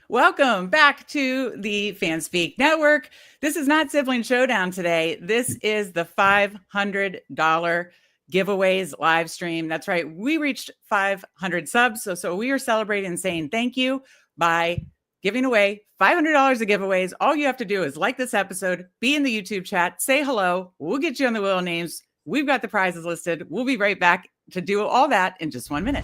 Welcome back to the Fanspeak Network. This is not Sibling Showdown today. This is the $500 giveaways live stream. That's right. We reached 500 subs. So we are celebrating and saying thank you by giving away $500 of giveaways. All you have to do is like this episode, be in the YouTube chat, say hello. We'll get you on the wheel of names. We've got the prizes listed. We'll be right back to do all that in just 1 minute.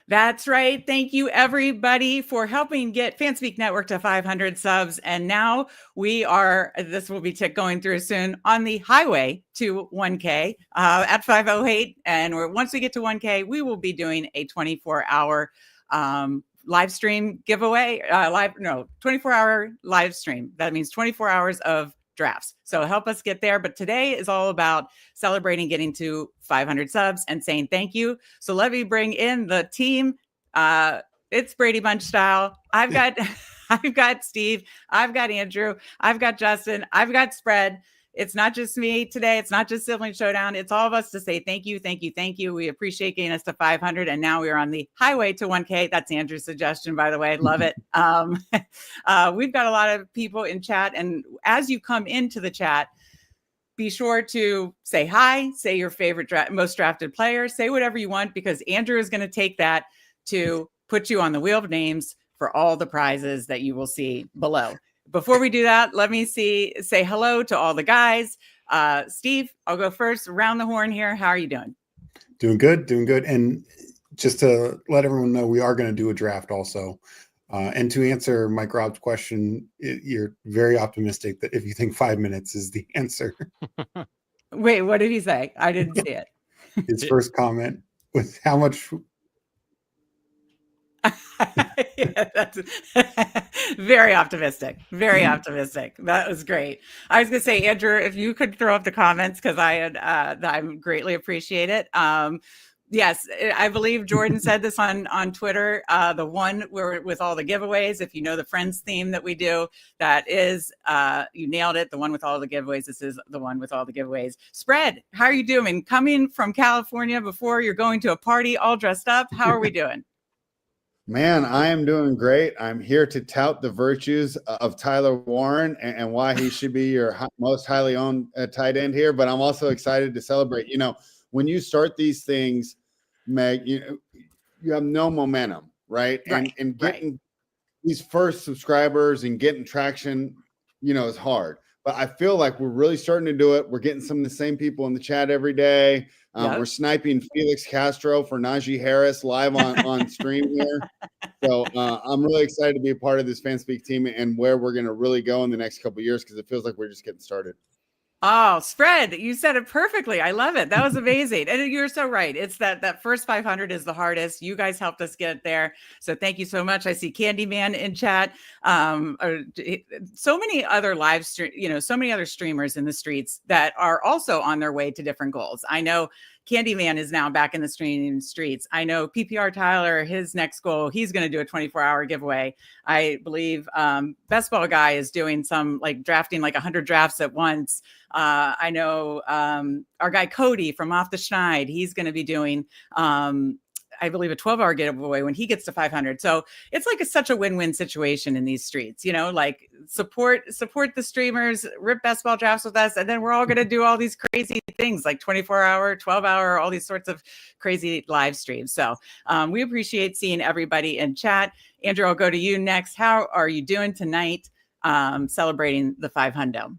That's right. Thank you, everybody, for helping get Fanspeak Network to 500 subs. And now we are, this will be going through soon, on the highway to 1K at 508. And once we get to 1K, we will be doing a 24-hour live stream giveaway, 24-hour live stream. That means 24 hours of drafts. So help us get there. But today is all about celebrating getting to 500 subs and saying thank you. So let me bring in the team. It's Brady Bunch style. I've got Steve. I've got Andrew. I've got Justin. I've got Spread. It's not just me today. It's not just Sibling Showdown. It's all of us to say thank you, thank you, thank you. We appreciate getting us to 500. And now we are on the highway to 1K. That's Andrew's suggestion, by the way. Love it. We've got a lot of people in chat. And as you come into the chat, be sure to say hi, say your favorite most drafted player, say whatever you want, because Andrew is going to take that to put you on the wheel of names for all the prizes that you will see below. Before we do that, let me say hello to all the guys. Steve, I'll go first. Around the horn here. How are you doing? Doing good. And just to let everyone know, we are going to do a draft also. And to answer Mike Rob's question, you're very optimistic that if you think 5 minutes is the answer. Wait, what did he say? I didn't see it. His first comment was how much... Yeah, that's very optimistic. Very optimistic. That was great. I was going to say, Andrew, if you could throw up the comments, because I greatly appreciate it. Yes, I believe Jordan said this on Twitter. The one where with all the giveaways, if you know the Friends theme that we do, that is, you nailed it. The one with all the giveaways. This is the one with all the giveaways. Spread, how are you doing? Coming from California before you're going to a party all dressed up. How are we doing? Man, I am doing great. I'm here to tout the virtues of Tyler Warren and why he should be your most highly owned tight end here. But I'm also excited to celebrate. You know, when you start these things, Meg, you have no momentum, right? And getting these first subscribers and getting traction, is hard. But I feel like we're really starting to do it. We're getting some of the same people in the chat every day. We're sniping Felix Castro for Najee Harris live on stream here. So I'm really excited to be a part of this Fanspeak team and where we're going to really go in the next couple of years, because it feels like we're just getting started. Oh, Spread, you said it perfectly. I love it. That was amazing. And you're so right. It's that first 500 is the hardest. You guys helped us get there. So thank you so much. I see Candyman in chat. So many other live stream, so many other streamers in the streets that are also on their way to different goals. I know Candyman is now back in the streaming streets. I know PPR Tyler, his next goal, he's going to do a 24-hour giveaway. I believe Best Ball Guy is doing some drafting 100 drafts at once. I know our guy Cody from Off the Schneid, he's going to be doing I believe a 12-hour giveaway when he gets to 500. So it's such a win-win situation in these streets, support the streamers, rip best ball drafts with us. And then we're all going to do all these crazy things like 24-hour, 12-hour, all these sorts of crazy live streams. So we appreciate seeing everybody in chat. Andrew, I'll go to you next. How are you doing tonight celebrating the 500?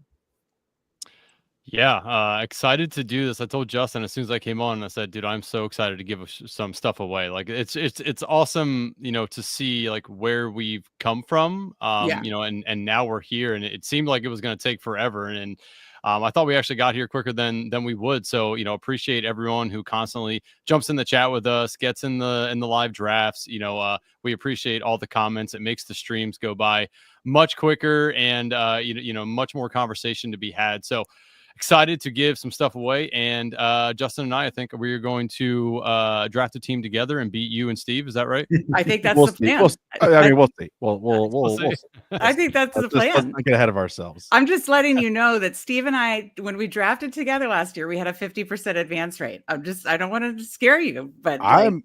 Yeah, excited to do this. I told Justin as soon as I came on, I said, dude, I'm so excited to give some stuff away. It's awesome, to see where we've come from, and now we're here, and it seemed like it was going to take forever. And I thought we actually got here quicker than we would. So, appreciate everyone who constantly jumps in the chat with us, gets in the live drafts. We appreciate all the comments. It makes the streams go by much quicker and, much more conversation to be had. So, excited to give some stuff away. And Justin and I think we are going to draft a team together and beat you and Steve. Is that right? I think that's We'll the see. plan. I mean, we'll see. We'll see. see. I think that's the Let's plan. not get ahead of ourselves. I'm just letting you know that Steve and I, when we drafted together last year, we had a 50% advance rate. I don't want to scare you, but I'm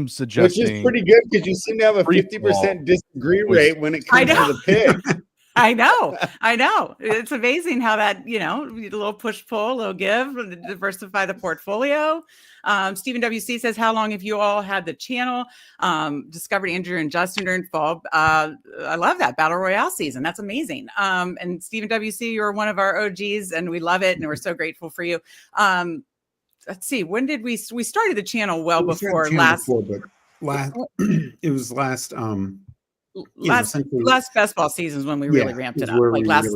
Which suggesting is pretty good because you seem to have a free 50% disagree was- rate when it I comes to know. the pick. I know. It's amazing how that, a little push pull, a little give, diversify the portfolio. Stephen WC says, how long have you all had the channel? Discovered Andrew and Justin during fall. I love that Battle Royale season. That's amazing. And Stephen WC, you're one of our OGs and we love it. And we're so grateful for you. Let's see, when did we started the channel well We started the before channel before, but it was last last best ball seasons when we really ramped it up. Like last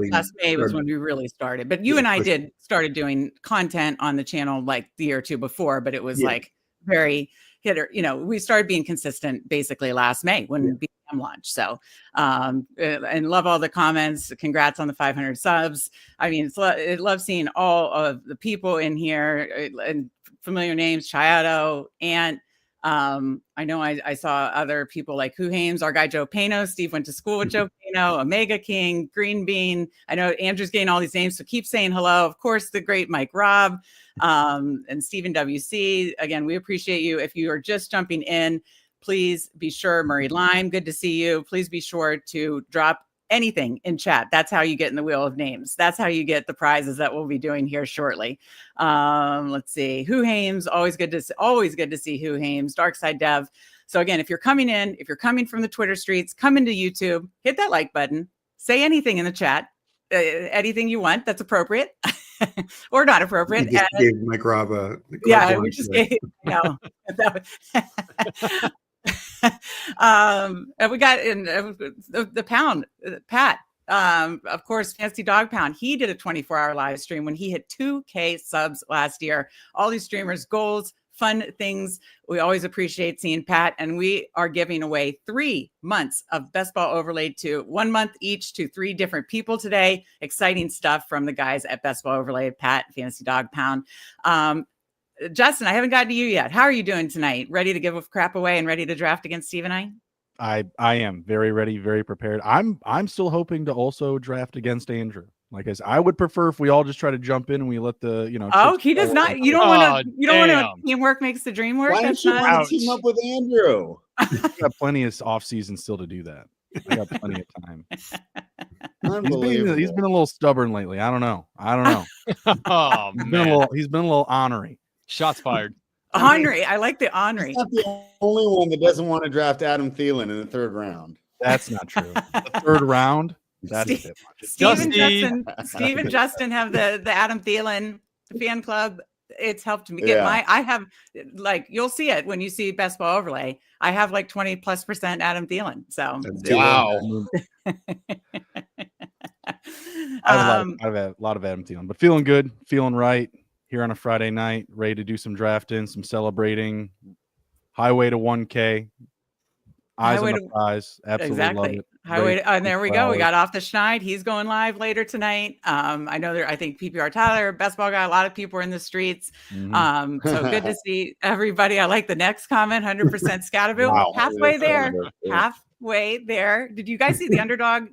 May was when we really started. But you and I started doing content on the channel like the year or two before, but it was like very hitter. We started being consistent basically last May when BM launched. So and love all the comments. Congrats on the 500 subs. I mean, I love seeing all of the people in here and familiar names, Chiato, and I know I saw other people like Who Hames, our guy Joe Pano. Steve went to school with Joe Pano, Omega King, Green Bean. I know Andrew's getting all these names, so keep saying hello. Of course, the great Mike Robb, and Stephen WC. Again, we appreciate you. If you are just jumping in, please be sure. Murray Lime, good to see you. Please be sure to drop anything in chat. That's how you get in the wheel of names. That's how you get the prizes that we'll be doing here shortly. Let's see. Who Hames, always good to see Who Hames. Dark Side Dev. So again, if you're coming from the Twitter streets, come into YouTube, hit that like button, say anything in the chat, anything you want that's appropriate or not appropriate. We just gave Mike Robb a we just gave and we got in the pound, Pat. Of course, Fancy Dog Pound. He did a 24-hour live stream when he hit 2K subs last year. All these streamers, goals, fun things. We always appreciate seeing Pat, and we are giving away 3 months of Best Ball Overlay to 1 month each to 3 different people today. Exciting stuff from the guys at Best Ball Overlay, Pat, Fancy Dog Pound. Justin, I haven't gotten to you yet. How are you doing tonight? Ready to give crap away and ready to draft against Steve and I? I am very ready, very prepared. I'm still hoping to also draft against Andrew. Like I said, I would prefer if we all just try to jump in and we let the he does not. You don't want to. Teamwork makes the dream work. Why don't you want to team up with Andrew? I got plenty of off season still to do that. I got plenty of time. He's been a little stubborn lately. I don't know. Oh man, he's been a little ornery. Shots fired. Ornery. I like the ornery. He's not the only one that doesn't want to draft Adam Thielen in the 3rd round. That's not true. The 3rd round. That's Steve and Justin have the Adam Thielen fan club. It's helped me get I have you'll see it when you see Best Ball Overlay. I have 20+% Adam Thielen. So wow. I have a lot of Adam Thielen, but feeling good, feeling right here on a Friday night, ready to do some drafting, some celebrating. Highway to 1K. Eyes on the prize. Absolutely love it. Highway and there we go. We got off the schneid. He's going live later tonight. I think PPR Tyler, Best Ball guy, a lot of people are in the streets. So good to see everybody. I like the next comment, 100% Scatterville. Wow. Halfway there. Did you guys see the Underdog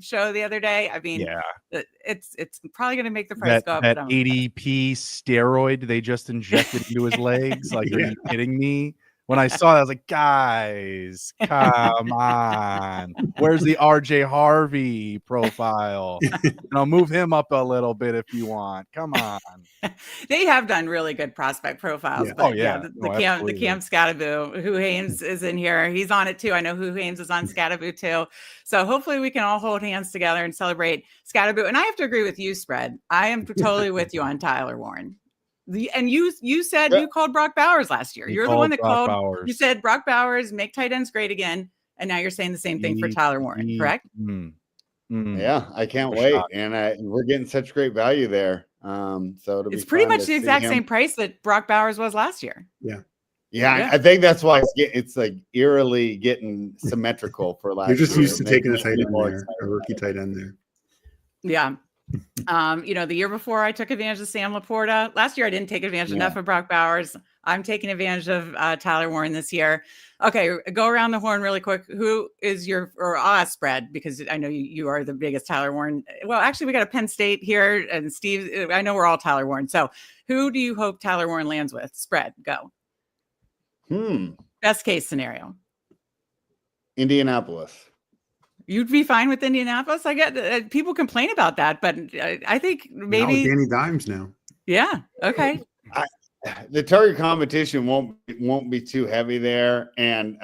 show the other day? I mean, it's probably going to make the price go up. That ADP steroid they just injected into his legs. Like, are you kidding me? When I saw that, I was like, guys, come on. Where's the RJ Harvey profile? Move him up a little bit if you want. Come on. They have done really good prospect profiles. But the Cam Scattaboo, Who Hames is in here. He's on it too. I know Who Hames is on Scattaboo too. So hopefully we can all hold hands together and celebrate Scattaboo. And I have to agree with you, Spread. I am totally with you on Tyler Warren. And you said you called Brock Bowers last year. You're the one that called. Bowers. You said Brock Bowers, make tight ends great again. And now you're saying the same thing for Tyler Warren, correct? Yeah, I can't wait. And we're getting such great value there. So it's pretty much the exact same price that Brock Bowers was last year. Yeah, I think that's why it's like eerily getting symmetrical for last year. You're just used to taking a tight end there, a rookie tight end there. Yeah. The year before I took advantage of Sam Laporta. Last year I didn't take advantage enough of Brock Bowers. I'm taking advantage of Tyler Warren this year. Okay, go around the horn really quick. Who is or I'll ask spread, because I know you are the biggest Tyler Warren. Well, actually, we got a Penn State here, and Steve, I know we're all Tyler Warren. So who do you hope Tyler Warren lands with? Spread, go. Best case scenario. Indianapolis. You'd be fine with Indianapolis? I get people complain about that, but I think maybe Danny Dimes now. Yeah. Okay. The target competition won't be too heavy there, and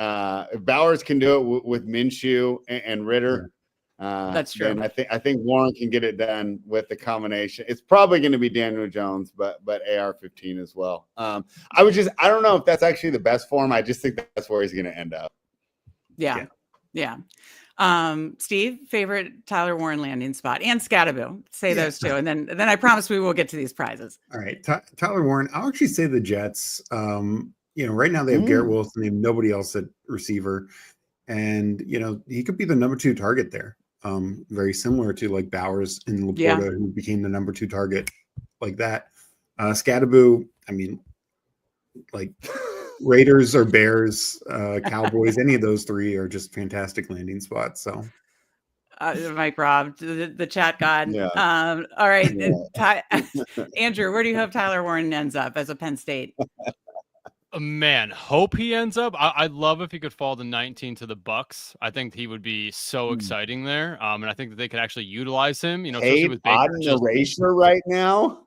if Bowers can do it with Minshew and Ritter, that's true. Then I think Warren can get it done with the combination. It's probably going to be Daniel Jones, but AR-15 as well. I don't know if that's actually the best for him. I just think that's where he's going to end up. Yeah. Steve, favorite Tyler Warren landing spot, and Scatterbill. Say those two, and then I promise we will get to these prizes. All right, Tyler Warren. I'll actually say the Jets. Right now they have Garrett Wilson. They have nobody else at receiver, and he could be the number 2 target there. Very similar to like Bowers and Laporta, who became the number 2 target like that. Scatterbill. I mean, like. Raiders or Bears, Cowboys, any of those 3 are just fantastic landing spots. So, Mike Robb, the chat god. Yeah. All right, Andrew, where do you hope Tyler Warren ends up as a Penn State? Man, hope he ends up. I'd love if he could fall to 19 to the Bucks. I think he would be so exciting there, and I think that they could actually utilize him. Especially with Baker. Erasure right now.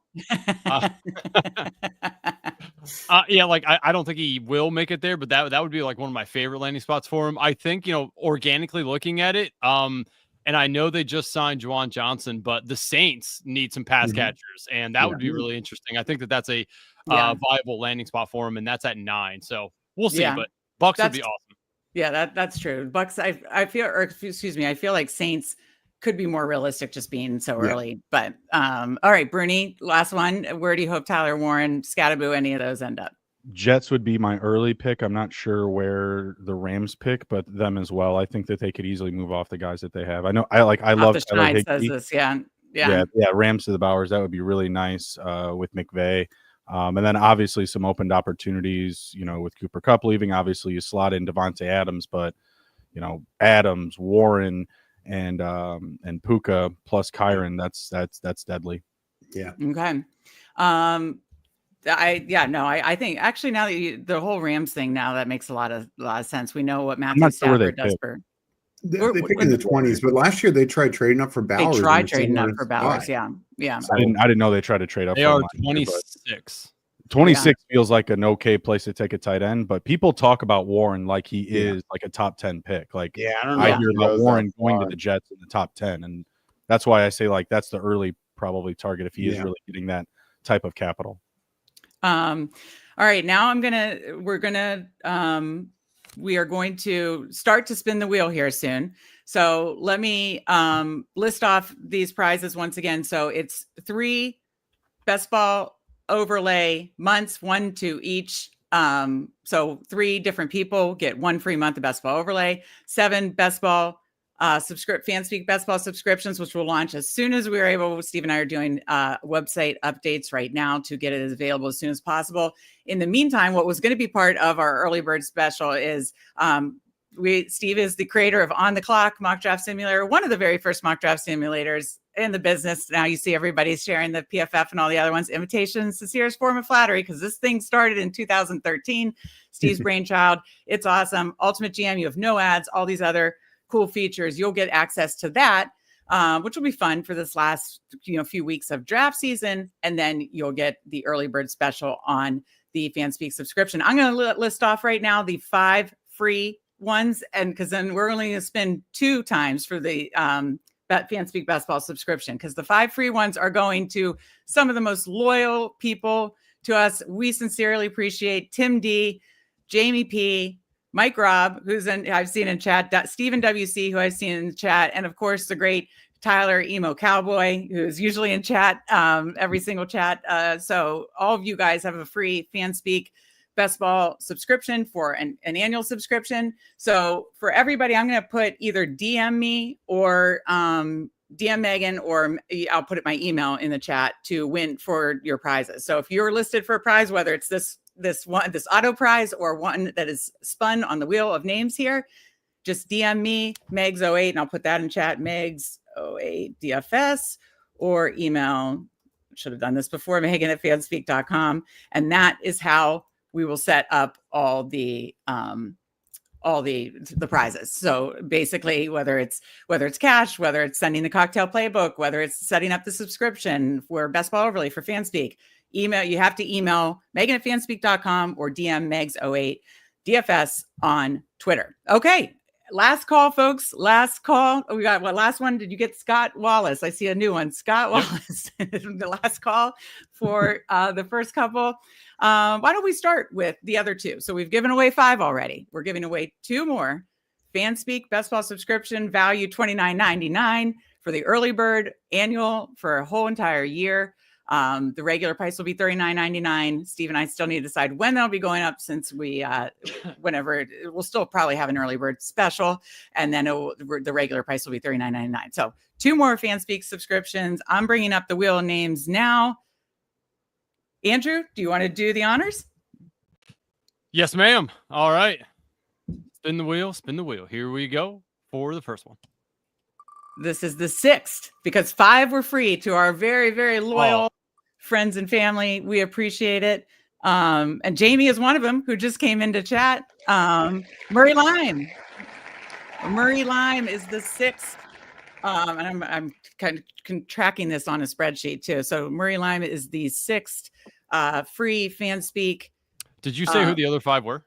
I don't think he will make it there, but that would be like one of my favorite landing spots for him. I think, organically looking at it, and I know they just signed Juwan Johnson, but the Saints need some pass catchers, and that would be really interesting. I think that's a viable landing spot for him, and that's at 9. So we'll see, but Bucks would be awesome. Yeah, that's true. Bucks, I feel like Saints could be more realistic just being so early. But all right, Bruni, last one. Where do you hope Tyler Warren, Scatterbill, any of those end up? Jets would be my early pick. I'm not sure where the Rams pick, but them as well. I think that they could easily move off the guys that they have. I know I love the Shine says this. Yeah. Rams to the Bowers. That would be really nice with McVay. And then obviously some opened opportunities, with Cooper Kupp leaving. Obviously you slot in Devontae Adams, but Adams, Warren, and Puka plus Kyron, that's deadly. Yeah. Okay. I think actually now that the whole Rams thing, now that makes a lot of sense. We know what Matthew Stafford does for. They picked in the 20s, but last year they tried trading up for Bowers. They tried trading up for Bowers. Yeah. I didn't know they tried to trade up. They are 26. 26 feels like an okay place to take a tight end, but people talk about Warren like he is like a top 10 pick. Like, I don't know. I hear about Warren going to the Jets in the top 10, and that's why I say like that's the early probably target if he is really getting that type of capital. All right, now we are going to start to spin the wheel here soon. So let me list off these prizes once again. So it's 3 Best Ball overlay months, 1 to each. So 3 different people get 1 free month of Best Ball overlay, 7 Best Ball Fanspeak Best Ball subscriptions, which will launch as soon as we are able. Steve and I are doing website updates right now to get it available as soon as possible. In the meantime, what was going to be part of our early bird special is Steve is the creator of On the Clock Mock Draft Simulator, one of the very first mock draft simulators in the business. Now you see everybody sharing the PFF and all the other ones. Imitation, sincerest form of flattery, because this thing started in 2013. Steve's brainchild. It's awesome. Ultimate GM, you have no ads, all these other cool features. You'll get access to that, which will be fun for this last few weeks of draft season. And then you'll get the early bird special on the Fanspeak subscription. I'm going to list off right now the 5 free ones, and because then we're only going to spend 2 times for the Fanspeak Best Ball subscription, because the 5 free ones are going to some of the most loyal people to us. We sincerely appreciate Tim D, Jamie P, Mike Robb, I've seen in chat, Stephen WC, who I've seen in the chat, and of course the great Tyler Emo Cowboy, who's usually in chat, every single chat. So all of you guys have a free Fanspeak Best Ball subscription for an annual subscription. So for everybody, I'm going to put either DM me or DM Megan, or I'll put my email in the chat to win for your prizes. So if you're listed for a prize, whether it's this auto prize or one that is spun on the wheel of names here, just DM me, Megs08, and I'll put that in chat, Megs08DFS, or email, should have done this before, Megan@fanspeak.com. And that is how we will set up all the prizes. So basically, whether it's cash, whether it's sending the Cocktail Playbook, whether it's setting up the subscription for Best Ball Overlay for Fanspeak, you have to email Megan@fanspeak.com or DM Megs08DFS on Twitter. Okay. Last call, folks. Last call. We got last one. Did you get Scott Wallace? I see a new one. Scott Wallace. The last call for the first couple. Why don't we start with the other two? So we've given away 5 already. We're giving away 2 more. Fanspeak Best Ball subscription value $29.99 for the early bird annual for a whole entire year. The regular price will be $39.99. Steve and I still need to decide when they'll be going up, since we'll still probably have an early bird special, and then the regular price will be $39.99. So 2 more Fanspeak subscriptions. I'm bringing up the wheel of names now. Andrew, do you want to do the honors? Yes, ma'am. All right. Spin the wheel. Spin the wheel. Here we go for the first one. This is the 6th, because 5 were free to our very, very loyal friends and family. We appreciate it. And Jamie is one of them who just came into chat. Murray Lime. Murray Lime is the 6th. And I'm kind of tracking this on a spreadsheet too. So Murray Lime is the 6th free Fanspeak. Did you say who the other 5 were?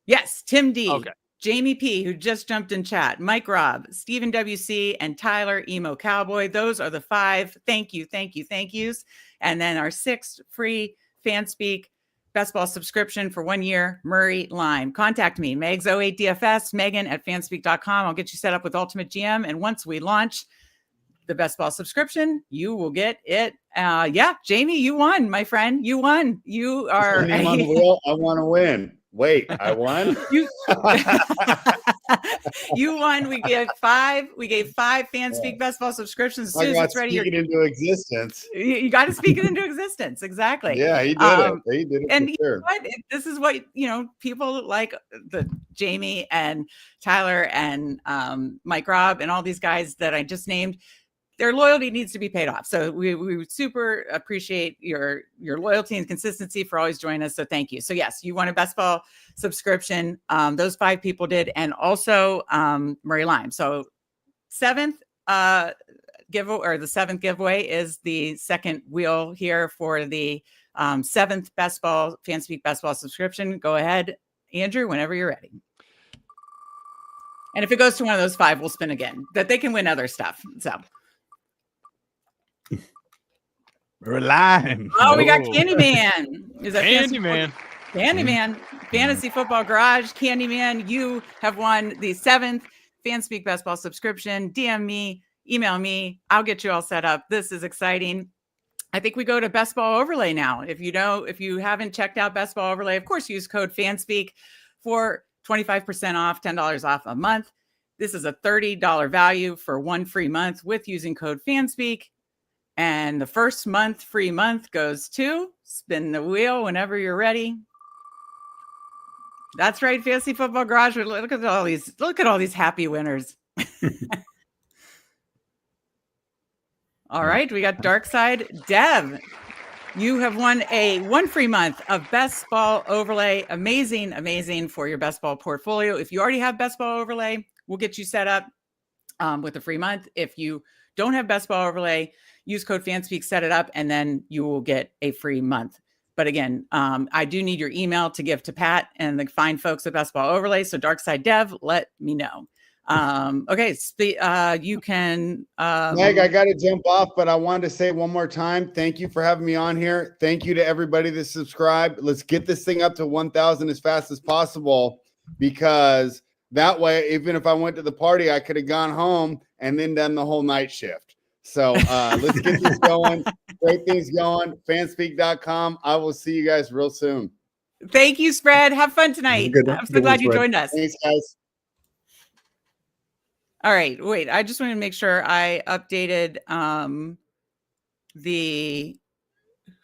Yes. Tim D. Okay. Jamie P., who just jumped in chat, Mike Robb, Stephen WC, and Tyler Emo Cowboy. Those are the 5. Thank you, thank you, thank yous. And then our 6th free Fanspeak Best Ball subscription for 1 year, Murray Lime. Contact me, Megs08DFS, Megan@fanspeak.com. I'll get you set up with Ultimate GM. And once we launch the Best Ball subscription, you will get it. Jamie, you won, my friend. You won. You are. I'm on the wheel. I want to win. Wait, I won? You won. We gave 5 Fanspeak Best Ball subscriptions. As soon as it's ready, speak it into existence. You got to speak it into existence. Exactly. Yeah, he did it. He did it. And for sure. This is what people like the Jamie and Tyler and Mike Robb and all these guys that I just named. Their loyalty needs to be paid off. So we would super appreciate your loyalty and consistency for always joining us. So thank you. So yes, you want a Best Ball subscription. Those 5 people did. And also Murray Lime. So 7th giveaway, or the 7th giveaway, is the second wheel here for the 7th Best Ball, Fanspeak Best Ball subscription. Go ahead, Andrew, whenever you're ready. And if it goes to one of those 5, we'll spin again. That they can win other stuff. So. Lime. Oh, we got Candyman. Is that Candyman? Candyman. Fantasy Football Garage. Candyman, you have won the 7th Fanspeak Best Ball subscription. DM me, email me. I'll get you all set up. This is exciting. I think we go to Best Ball Overlay now. If you haven't checked out Best Ball Overlay, of course, use code Fanspeak for 25% off, $10 off a month. This is a $30 value for 1 free month with using code Fanspeak. And the first free month goes to, spin the wheel whenever you're ready. That's right, Fantasy Football Garage. Look at all these happy winners. All right, we got Dark Side Dev. You have won a 1 free month of Best Ball Overlay. Amazing, amazing for your Best Ball portfolio. If you already have Best Ball Overlay, we'll get you set up with a free month. If you don't have Best Ball Overlay, use code Fanspeak, set it up, and then you will get a free month. But again, I do need your email to give to Pat and the fine folks at Best Ball Overlay. So Darkside Dev, let me know. Okay, you can. Meg, I got to jump off, but I wanted to say one more time, thank you for having me on here. Thank you to everybody that subscribed. Let's get this thing up to 1,000 as fast as possible, because that way, even if I went to the party, I could have gone home and then done the whole night shift. So let's get this going. Great things going. Fanspeak.com. I will see you guys real soon. Thank you, Spread. Have fun tonight. I'm so glad you joined us. Thanks, guys. All right, wait. I just want to make sure I updated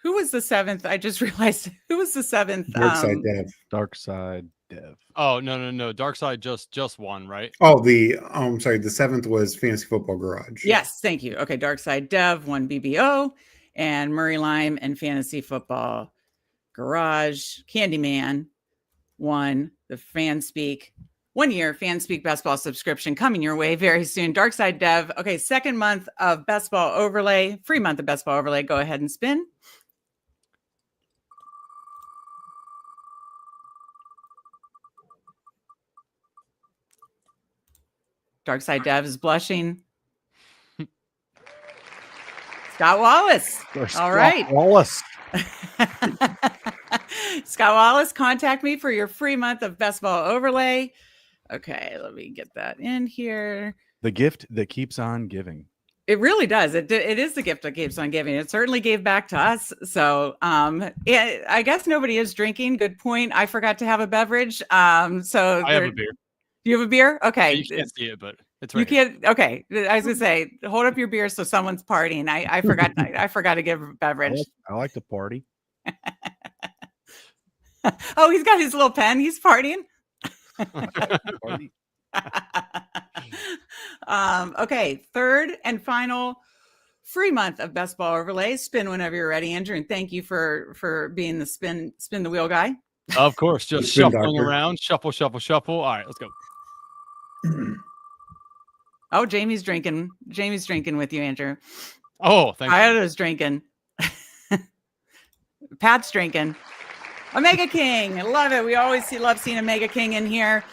who was the 7th? I just realized who was the 7th? Dark side dev. Dark side dev. Oh, no. Dark side just won, right? Oh, the 7th was Fantasy Football Garage. Yes, thank you. Okay, Dark Side Dev, 1 BBO, and Murray Lime and Fantasy Football Garage. Candyman, 1. The Fanspeak 1 year Fanspeak Best Ball subscription coming your way very soon. Dark Side Dev. Okay, second month of Best Ball Overlay, free month of Best Ball Overlay. Go ahead and spin. Dark Side Dev is blushing. Scott Wallace. All right. Wallace. Scott Wallace, contact me for your free month of Best Ball Overlay. Okay, let me get that in here. The gift that keeps on giving. It really does. It is the gift that keeps on giving. It certainly gave back to us. So I guess nobody is drinking. Good point. I forgot to have a beverage. So I have a beer. You have a beer? Okay. You can't see it, but it's right. You can't. Okay. I was gonna say, hold up your beer so someone's partying. I forgot. I forgot to give a beverage. I like to party. Oh, he's got his little pen. He's partying. Party. Okay, third and final free month of Best Ball Overlay. Spin whenever you're ready, Andrew, and thank you for being the spin the wheel guy. Of course, just Spin shuffling doctor. around, shuffle. All right, let's go. Oh, Jamie's drinking. Jamie's drinking with you, Andrew. Oh, thank you. Iota's drinking. Pat's drinking. Omega King. I love it. We always love seeing Omega King in here.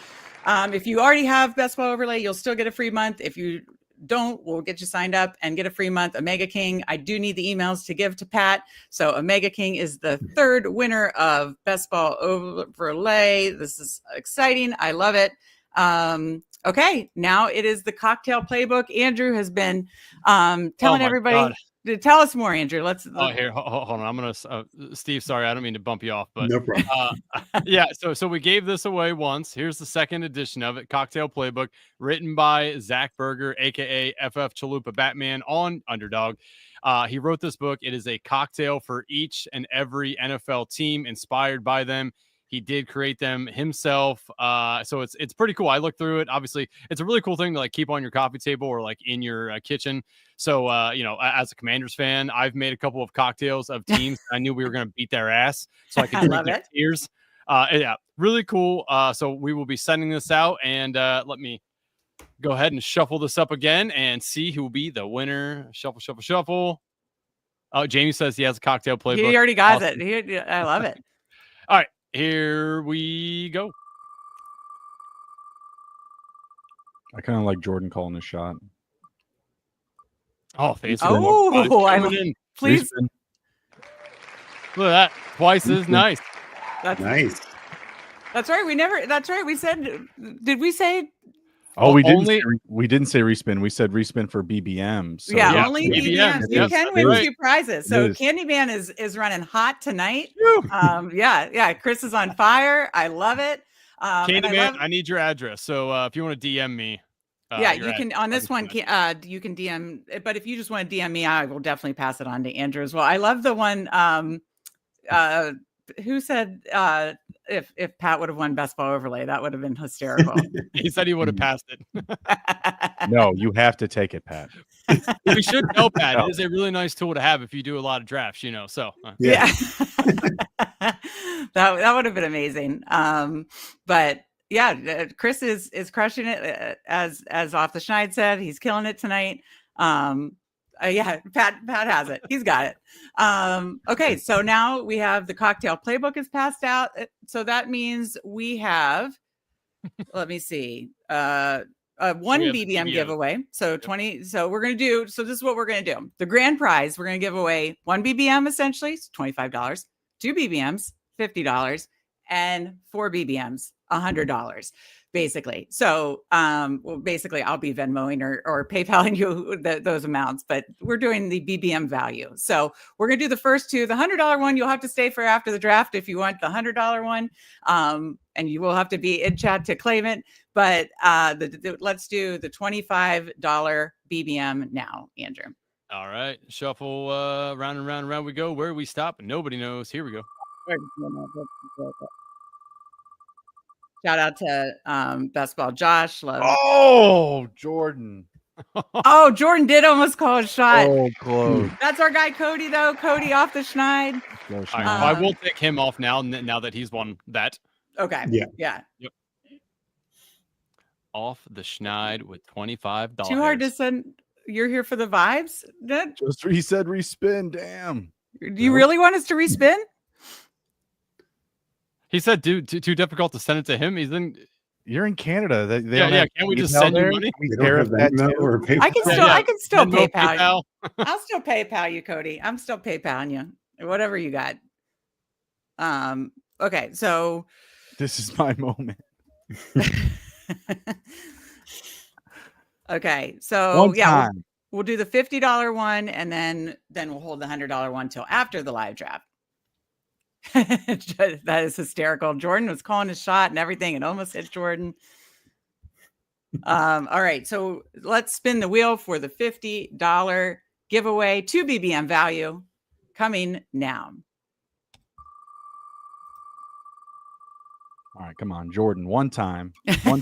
If you already have Best Ball Overlay, you'll still get a free month. If you don't, we'll get you signed up and get a free month. Omega King. I do need the emails to give to Pat. So Omega King is the third winner of Best Ball Overlay. This is exciting. I love it. Okay, now it is the Cocktail Playbook. Andrew has been telling everybody. God. Tell us more, Andrew. Oh, here, hold on. I'm gonna, Steve. Sorry, I don't mean to bump you off, but No problem. yeah. So we gave this away once. Here's the second edition of it. Cocktail Playbook, written by Zach Berger, aka FF Chalupa Batman on Underdog. He wrote this book. It is a cocktail for each and every NFL team, inspired by them. He did create them himself. So it's pretty cool. I looked through it. Obviously, it's a really cool thing to like keep on your coffee table or like in your kitchen. So, as a Commanders fan, I've made a couple of cocktails of teams I knew we were going to beat their ass, so I could drink their tears. Yeah, really cool. So we will be sending this out, and let me go ahead and shuffle this up again and see who will be the winner. Shuffle. Oh, Jamie says he has a cocktail playbook. He already got it. I love it. All right, here we go. I kind of like Jordan calling a shot. Oh, fancy. Oh, please. Respin. Look at that. Twice is nice. That's Nice. That's right. That's right. We said, did we say? Oh, we didn't. Only- We didn't say respin. We said respin for BBM. So Yeah, Yeah, only BBMs. BBMs. You Yes, can win right. 2 prizes. So It is. Candyman is running hot tonight. Yeah. Chris is on fire. I love it. And Candyman, I need your address. So if you want to DM me. Yeah, your you can address, on this that'd one. be fine. You can DM, but if you just want to DM me, I will definitely pass it on to Andrew as well. I love the one. Who said if Pat would have won Best Ball Overlay, that would have been hysterical. He said he would have passed it. no, you have to take it, Pat. We should tell Pat. It is a really nice tool to have if you do a lot of drafts, So Yeah. that would have been amazing. But yeah, Chris is crushing it as Off the Schneid said. He's killing it tonight. Yeah, Pat has it. He's got it. Okay, so now we have the Cocktail Playbook is passed out. So that means we have, let me see, one BBM giveaway. So 20. So we're going to do, so this is what we're going to do. The grand prize, we're going to give away 1 BBM essentially, it's $25, 2 BBMs, $50, and 4 BBMs, $100. Basically. So, basically I'll be Venmoing or PayPaling you those amounts, but we're doing the BBM value. So we're going to do the first 2, the $100 one, you'll have to stay for after the draft if you want the $100 one. and you will have to be in chat to claim it. But let's do the $25 BBM now, Andrew. All right, shuffle round and round and round we go. Where we stop, nobody knows. Here we go. Shout out to Best Ball Josh. Love. Oh, Jordan. Oh, Jordan did almost call a shot. Oh, close. That's our guy Cody, though. Cody off the schneid. All right, I will take him off now that he's won that. Okay. Yeah. Yep. Off the schneid with $25. Too hard to send. You're here for the vibes? Just he said respin. Damn. Do you really want us to respin? He said, dude, too difficult to send it to him. You're in Canada. They don't have can't we just send you money? I can still PayPal. PayPal. I'll still PayPal you, Cody. I'm still PayPaling you. Whatever you got. Okay, so this is my moment. Okay, so time. We'll do the $50 one, and then we'll hold the $100 one till after the live draft. That is hysterical. Jordan was calling his shot and everything, and almost hit Jordan. All right, so let's spin the wheel for the $50 giveaway, 2 BBM value, coming now. All right, come on, Jordan. One time. Go.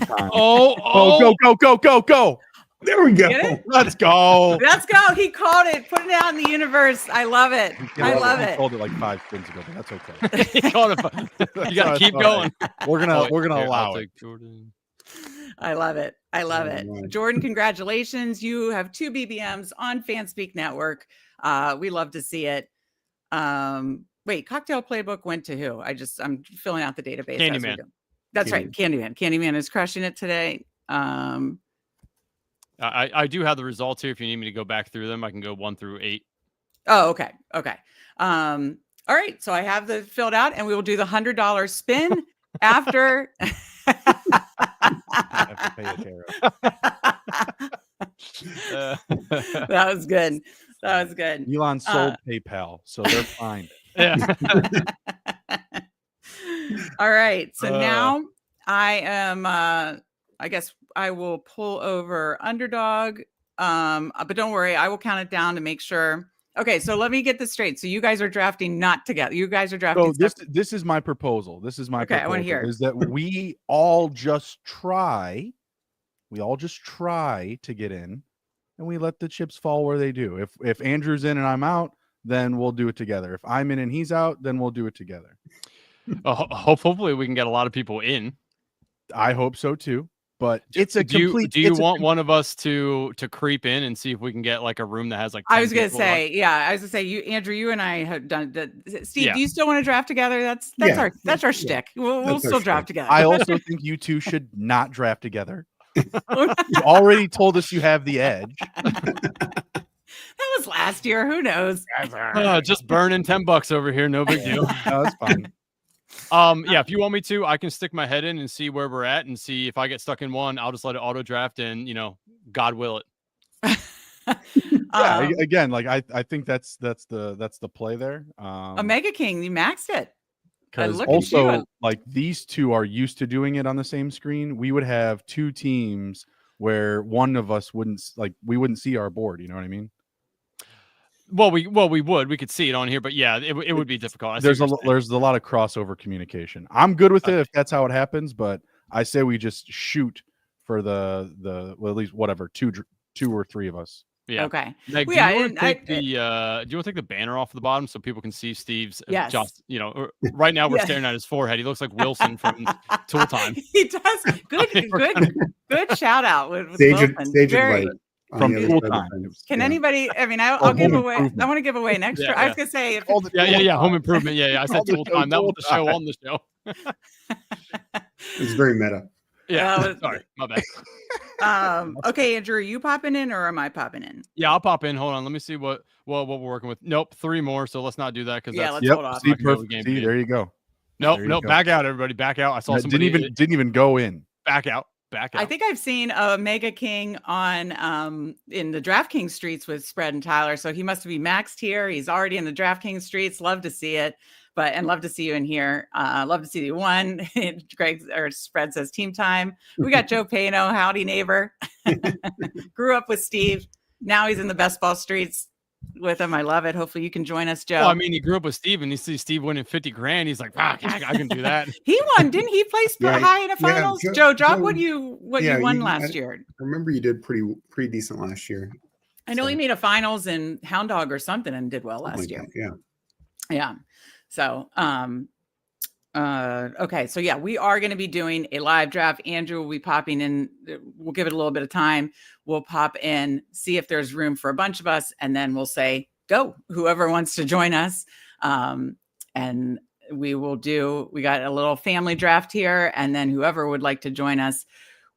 There we go. Let's go. Let's go. He called it. Put it out in the universe. I love it. I love it. I told it like 5 spins ago, but that's okay. He called it. You got to keep going. We're gonna allow it. Jordan. I love it. I love it. Jordan, congratulations. You have 2 BBMs on Fanspeak Network. We love to see it. Wait, Cocktail Playbook went to who? I'm filling out the database. Candyman. That's right. Candyman. Candyman is crushing it today. I do have the results here. If you need me to go back through them, I can go 1 through 8. Oh, okay. Okay. All right. So I have the filled out, and we will do the $100 spin after. That was good. That was good. Elon sold PayPal, so they're fine. Yeah. All right. So now I am, I guess I will pull over Underdog. But don't worry, I will count it down to make sure. Okay, so let me get this straight. So you guys are drafting not together. You guys are drafting. So this is my proposal. This is my proposal. I want to hear. Is that we all just try. We all just try to get in, and we let the chips fall where they do. If Andrew's in and I'm out, then we'll do it together. If I'm in and he's out, then we'll do it together. Hopefully we can get a lot of people in. I hope so too. But it's a complete. Do you want one of us to creep in and see if we can get like a room that has like? I was gonna say, you, Andrew, you and I have done. Steve, do you still want to draft together? That's our shtick. We'll still draft together. I also think you two should not draft together. You already told us you have the edge. That was last year. Who knows? Just burning $10 over here. No big deal. No, that's fine. If you want me to, I can stick my head in and see where we're at and see if I get stuck in one, I'll just let it auto draft and God will it. Again, like I think that's the play there. Omega King, you maxed it. Because also like these two are used to doing it on the same screen. We would have 2 teams where one of us wouldn't see our board. You know what I mean? Well, we could see it on here, but yeah, it would be difficult. There's a lot of crossover communication. I'm good with it if that's how it happens, but I say we just shoot for the at least whatever 2 or 3 of us. Yeah. Okay. Meg, do you want to take the banner off the bottom so people can see Steve's? Yes. Right now we're staring at his forehead. He looks like Wilson from Tool Time. He does. Good shout out with Wilson. Very. From Tool Time. Can anybody? I mean, I'll give away. I want to give away an extra. Yeah. I was gonna say, Home Improvement. Yeah. I said Tool Time. That was the show on the show. It's very meta. Yeah. Sorry, my bad. Okay, Andrew, are you popping in or am I popping in? Yeah, I'll pop in. Hold on. Let me see what we're working with. Nope, 3 more. So let's not do that because let's hold off. See, perfect. See, there you go. Nope. Back out, everybody. Back out. I saw somebody didn't even go in. Back out. I think I've seen a Mega King on in the DraftKings streets with Spread and Tyler. So he must be maxed here. He's already in the DraftKings streets. Love to see it. and love to see you in here. Love to see you one. Greg or Spread says team time. We got Joe Pano, howdy neighbor. Grew up with Steve. Now he's in the best ball streets with him. I love it. Hopefully you can join us, Joe. Well, I mean, he grew up with Steve, and he sees Steve winning 50 grand. He's like, I can do that. He won, didn't he? Place high in the finals. Joe, drop what you won last year. I remember you did pretty decent last year. I know he made a finals in Hound Dog or something and did well last year. Yeah. So, okay. So yeah, we are going to be doing a live draft. Andrew will be popping in. We'll give it a little bit of time. We'll pop in, see if there's room for a bunch of us, and then we'll say, go, whoever wants to join us. And we got a little family draft here, and then whoever would like to join us,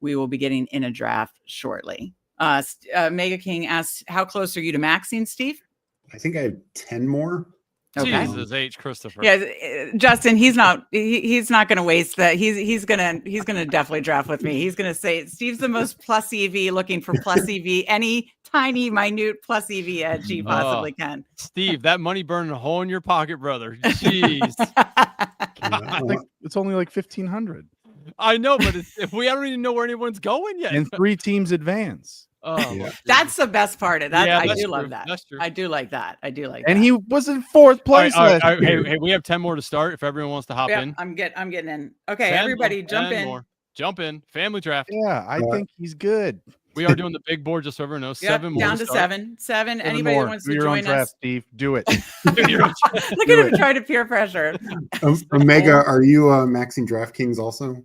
we will be getting in a draft shortly. Mega King asks, how close are you to maxing, Steve? I think I have 10 more. Okay. Jesus H, Christopher. Yeah, Justin, he's not going to waste that. He's going to definitely draft with me. He's going to say Steve's the most plus EV, looking for plus EV, any tiny minute plus EV edge he possibly can. Steve, that money burning a hole in your pocket, brother. Jeez. It's only like 1,500. I know, but if we don't even know where anyone's going yet. And 3 teams advance. Oh, Yeah. That's the best part of that. Yeah, I do love that. That's true. I do like that. And he was in 4th place last year. Hey, we have 10 more to start if everyone wants to hop in. I'm getting in. Okay, 10 everybody more, jump 10 in. more. Jump in. Family draft. Yeah, I think he's good. We are doing the big board just so everyone knows. Yep, 7 more. down to start. 7. Anybody who wants to Do your own join draft, us. Steve. Do it. Look at him trying to peer pressure. Omega, are you maxing DraftKings also?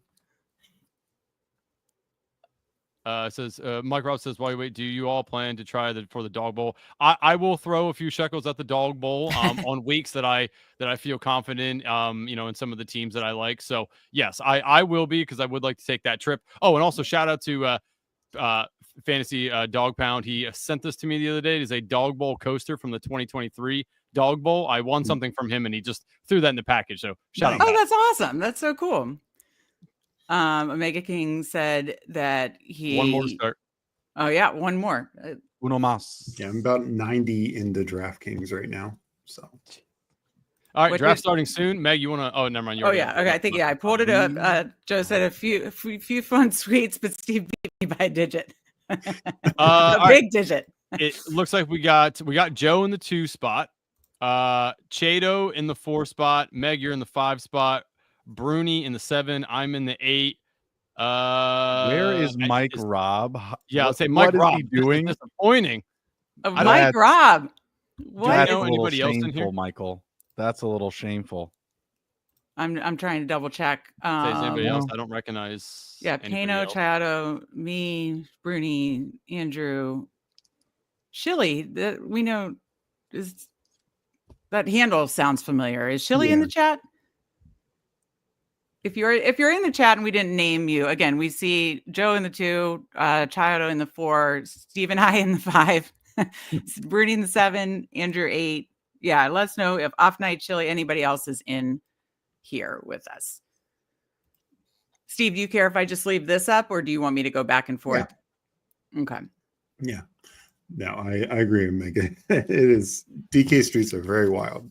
It says Mike Rob says, while you wait, do you all plan to try for the dog bowl? I will throw a few shekels at the dog bowl on weeks that I feel confident in some of the teams that I like. So yes, I will be, because I would like to take that trip. Oh, and also shout out to Fantasy Dog Pound. He sent this to me the other day. It is a dog bowl coaster from the 2023 dog bowl. I won something from him, and he just threw that in the package. So shout out. Oh, that's awesome. That's so cool. Omega King said that he One more to start. Oh yeah, one more. Uno mas. Yeah, I'm about 90 into DraftKings right now. So All right, draft starting soon. Meg, you want to? Oh, never mind. Oh yeah, okay. I think I pulled it up. Joe said a few fun sweets, but Steve beat me by a digit, a big digit. It looks like we got Joe in the 2 spot, Chato in the 4 spot, Meg, you're in the 5 spot, Bruni in the 7, I'm in the 8. Where is Mike Robb? Yeah, I'll say Mike Robb. What is he doing? Disappointing. Mike Robb. What? That's know a anybody little else in shameful, here? Michael. That's a little shameful. I'm trying to double check. Say, is anybody else I don't recognize? Yeah, anybody Pano, else? Chato, me, Bruni, Andrew, Shilly. That we know is that handle sounds familiar. Is Shilly in the chat? If you're in the chat and we didn't name you, again, we see Joe in the 2, Chato in the 4, Steve and I in the 5, Bruni in the 7, Andrew 8. Yeah, let us know if Off Night Chili, anybody else is in here with us. Steve, do you care if I just leave this up, or do you want me to go back and forth? Yeah. Okay. Yeah. No, I agree, Megan. It is. DK streets are very wild.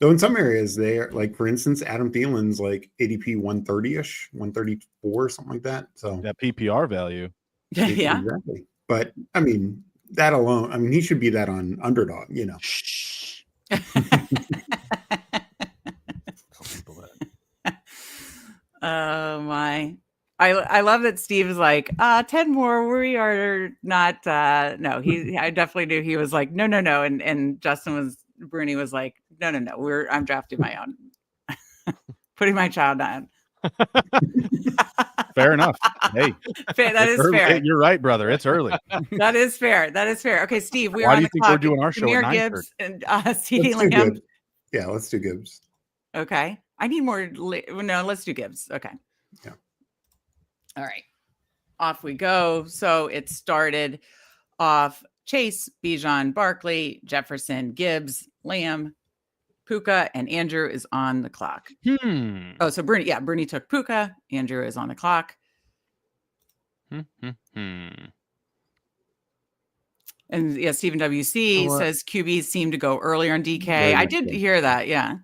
Though in some areas they are, like, for instance, Adam Thielen's like ADP 130-ish, 134, something like that. So that PPR value. Yeah. Exactly. But I mean, that alone, I mean, he should be that on Underdog, Oh my. I love that Steve is like, 10 more. We are not no, I definitely knew he was like, no. And Bruni was like, no. I'm drafting my own. Putting my child on. Fair enough. Hey, that is early. fair. You're right, brother. It's early. That is fair. Okay, Steve, we Why are do on you the think clock. we're doing our show at Jameer 9:30? Gibbs and CeeDee Let's do Lamb. Gibbs. Yeah, let's do Gibbs. Okay. I need more. No, let's do Gibbs. Okay. Yeah. All right. Off we go. So it started off Chase, Bijan, Barkley, Jefferson, Gibbs, Lamb, Puka, and Andrew is on the clock. Oh, so Bruni took Puka. Andrew is on the clock. And yeah, Stephen WC says QBs seem to go earlier on DK. I did hear that. Yeah.